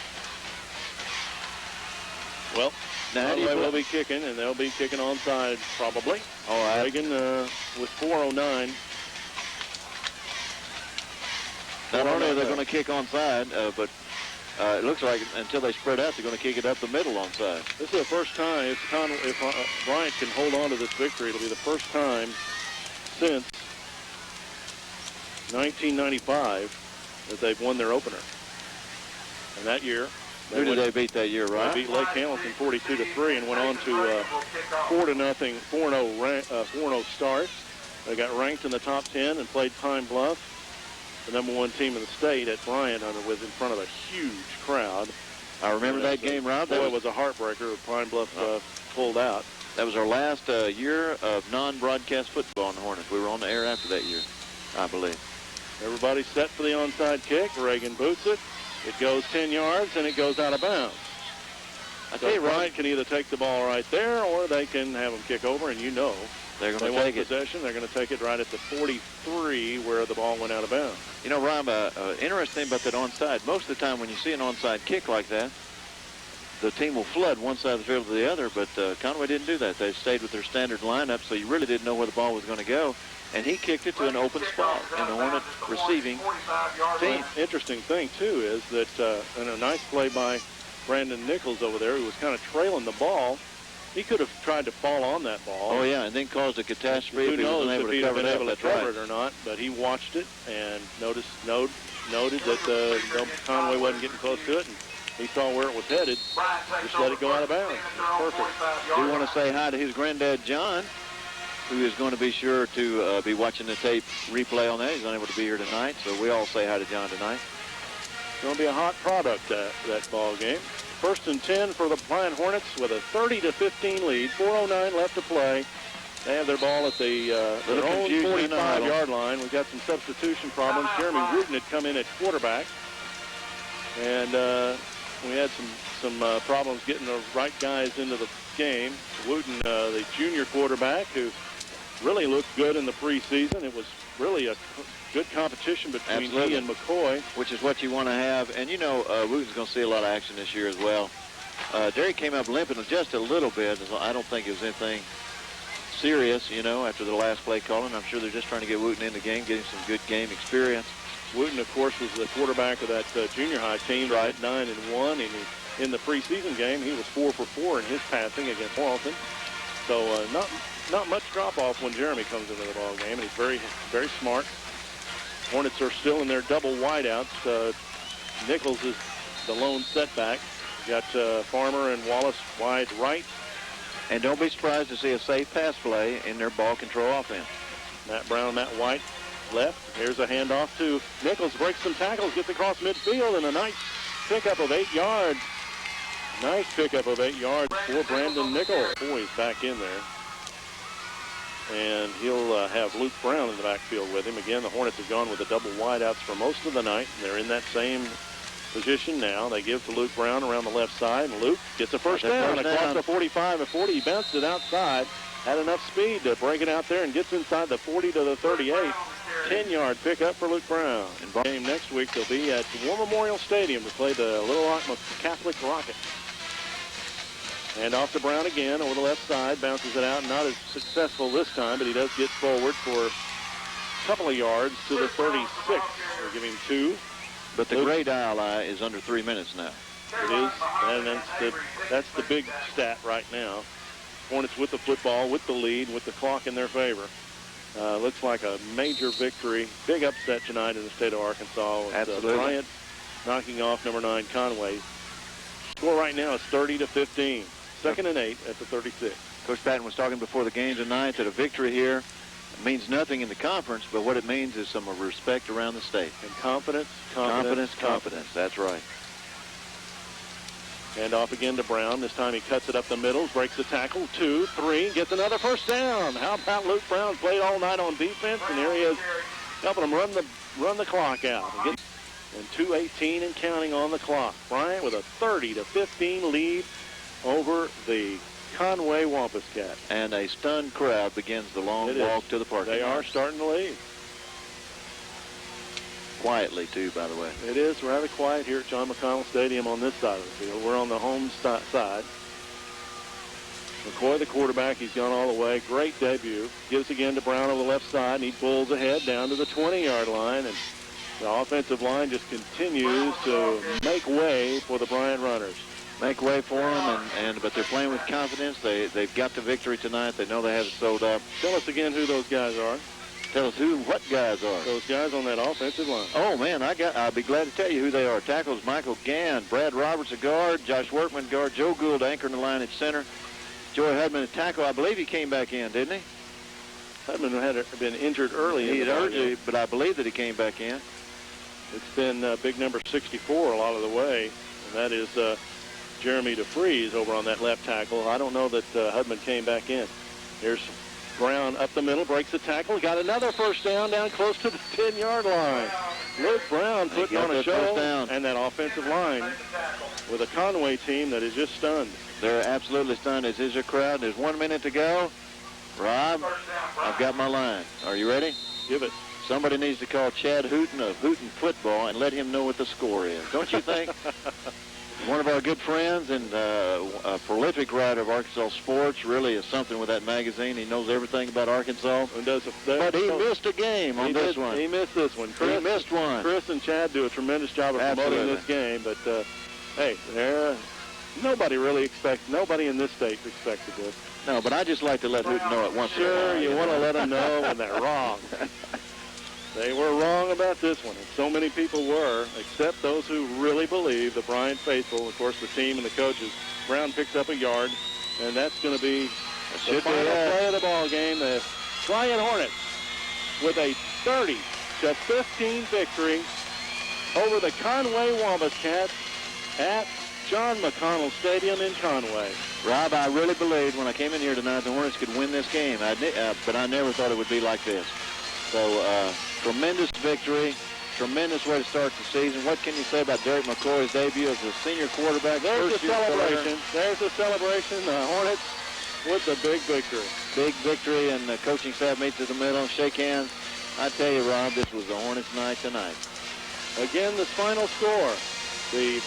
Well, now Conway will be kicking, and they'll be kicking onside probably. All right. Reagan with 4:09. Not only are they going to kick onside, but it looks like until they spread out, they're going to kick it up the middle onside. This is the first time, if Bryant can hold on to this victory, it'll be the first time since 1995 that they've won their opener. And that year, who did they beat that year, right? They beat Lake Hamilton 42-3 and went on to 4-0 start. They got ranked in the top 10 and played Pine Bluff, the #1 team in the state, at Bryant in front of a huge crowd. I remember that game, Rob. Boy, it was a heartbreaker. Pine Bluff pulled out. That was our last year of non-broadcast football in the Hornets. We were on the air after that year, I believe. Everybody's set for the onside kick. Reagan boots it. It goes 10 yards, and it goes out of bounds. I tell you, Bryant can either take the ball right there, or they can have them kick over, and you know they're going to take it. Possession. They're going to take it right at the 43 where the ball went out of bounds. You know, Rob, interesting about that onside. Most of the time when you see an onside kick like that, the team will flood one side of the field to the other, but Conway didn't do that. They stayed with their standard lineup, so you really didn't know where the ball was going to go. And he kicked it to an open spot in the Hornet receiving team. Interesting thing, too, is that and a nice play by Brandon Nichols over there, who was kind of trailing the ball. He could have tried to fall on that ball. Oh, yeah, and then caused a catastrophe. Who knows if he'd have been able to cover it or not, but he watched it and noted that Conway wasn't getting close to it, and he saw where it was headed. Just let it go out of bounds. Perfect. We want to say hi to his granddad, John, who is going to be sure to be watching the tape replay on that. He's unable to be here tonight, so we all say hi to John tonight. It's going to be a hot product, that ball game. 1st and 10 for the Bryant Hornets with a 30-15 lead. 4:09 left to play. They have their ball at their own 45-yard line. We've got some substitution problems. Jeremy Wooten had come in at quarterback, and we had some problems getting the right guys into the game. Wooten, the junior quarterback, who really looked good in the preseason. It was really a good competition between he and McCoy. Which is what you want to have. And, you know, Wooten's going to see a lot of action this year as well. Derek came up limping just a little bit. I don't think it was anything serious, you know, after the last play calling. I'm sure they're just trying to get Wooten in the game, getting some good game experience. Wooten, of course, was the quarterback of that junior high team, right? 9-1, and in the preseason game, he was 4 for 4 in his passing against Walton. So not much drop-off when Jeremy comes into the ball game, and he's very, very smart. Hornets are still in their double wideouts. Nichols is the lone setback. You got Farmer and Wallace wide right. And don't be surprised to see a safe pass play in their ball control offense. Matt Brown, Matt White left. Here's a handoff to Nichols. Breaks some tackles, gets across midfield, and a nice pickup of 8 yards. Nice pickup of 8 yards for Brandon Nichols. Boy, he's back in there. And he'll have Luke Brown in the backfield with him. Again, the Hornets have gone with the double wideouts for most of the night. They're in that same position now. They give to Luke Brown around the left side, and Luke gets a first down across the 45 and 40. He bounced it outside, had enough speed to break it out there, and gets inside the 40 to the 38. 10-yard pickup for Luke Brown. In the game next week, they'll be at War Memorial Stadium to play the Little Rock Catholic Rockets. And off to Brown again over the left side, bounces it out. Not as successful this time, but he does get forward for a couple of yards to the 36. They'll give him 2. But the grade ILI is under 3 minutes now. It is, and that's the big stat right now. Hornets with the football, with the lead, with the clock in their favor. Looks like a major victory, big upset tonight in the state of Arkansas. With Bryant knocking off number 9 Conway. Score right now is 30-15. 2nd and 8 at the 36. Coach Patton was talking before the game tonight that a victory here means nothing in the conference, but what it means is some respect around the state. And confidence. That's right. And off again to Brown. This time he cuts it up the middle, breaks the tackle, 2, 3, gets another first down. How about Luke Brown? Played all night on defense, and here he is helping him run the clock out. And 2:18 and counting on the clock. Bryant with a 30-15 lead over the Conway Wampus Cats. And a stunned crowd begins the long walk to the parking lot. They are starting to leave. Quietly, too, by the way. It is rather quiet here at John McConnell Stadium on this side of the field. We're on the home side. McCoy, the quarterback, he's gone all the way. Great debut. Gives again to Brown on the left side, and he pulls ahead down to the 20-yard line. And the offensive line just continues to make way for the Bryant runners. Make way for them, but they're playing with confidence. They've got the victory tonight. They know they have it sold up. Tell us again who those guys are. Tell us what guys are. Those guys on that offensive line. Oh, man, I'll be glad to tell you who they are. Tackles Michael Gann, Brad Roberts a guard, Josh Workman guard, Joe Gould anchoring the line at center, Joey Hudman a tackle. I believe he came back in, didn't he? Hudman had been injured early. He had injured, but I believe that he came back in. It's been big number 64 a lot of the way, and that is Jeremy DeFries over on that left tackle. I don't know that Hudman came back in. Here's Brown up the middle, breaks the tackle, got another first down close to the 10-yard line. Luke Brown putting on a show, and that offensive line with a Conway team that is just stunned. They're absolutely stunned. This is your crowd. There's 1 minute to go. Rob, I've got my line. Are you ready? Give it. Somebody needs to call Chad Hooten of Hooten Football and let him know what the score is. Don't you think? One of our good friends and a prolific writer of Arkansas sports, really is something with that magazine. He knows everything about Arkansas. But he missed a game on this one. He missed this one. He missed one. Chris and Chad do a tremendous job of promoting this game. But, hey, nobody in this state expected this. No, but I just like to let Hooten know it once in a while. Sure, you want to let them know when they're wrong. They were wrong about this one, and so many people were, except those who really believe, the Bryant faithful, of course, the team and the coaches. Brown picks up a yard, and that's going to be the final play of the ball game. The Bryant Hornets with a 30-15 victory over the Conway Wampus Cats at John McConnell Stadium in Conway. Rob, I really believed when I came in here tonight the Hornets could win this game, but I never thought it would be like this. So, tremendous victory, tremendous way to start the season. What can you say about Derek McCoy's debut as a senior quarterback? There's a celebration. There's a celebration. The Hornets with the big victory. Big victory, and the coaching staff meets in the middle, shake hands. I tell you, Rob, this was the Hornets' night tonight. Again, the final score. The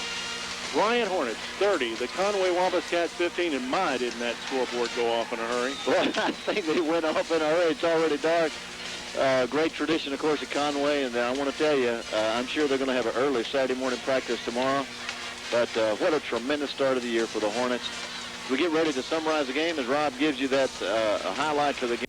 Bryant Hornets 30, the Conway Wampus Cats 15, and my, didn't that scoreboard go off in a hurry? Well, I think they went off in a hurry. It's already dark. Great tradition, of course, at Conway, and I want to tell you, I'm sure they're going to have an early Saturday morning practice tomorrow. But what a tremendous start of the year for the Hornets. We get ready to summarize the game as Rob gives you that highlight to the game.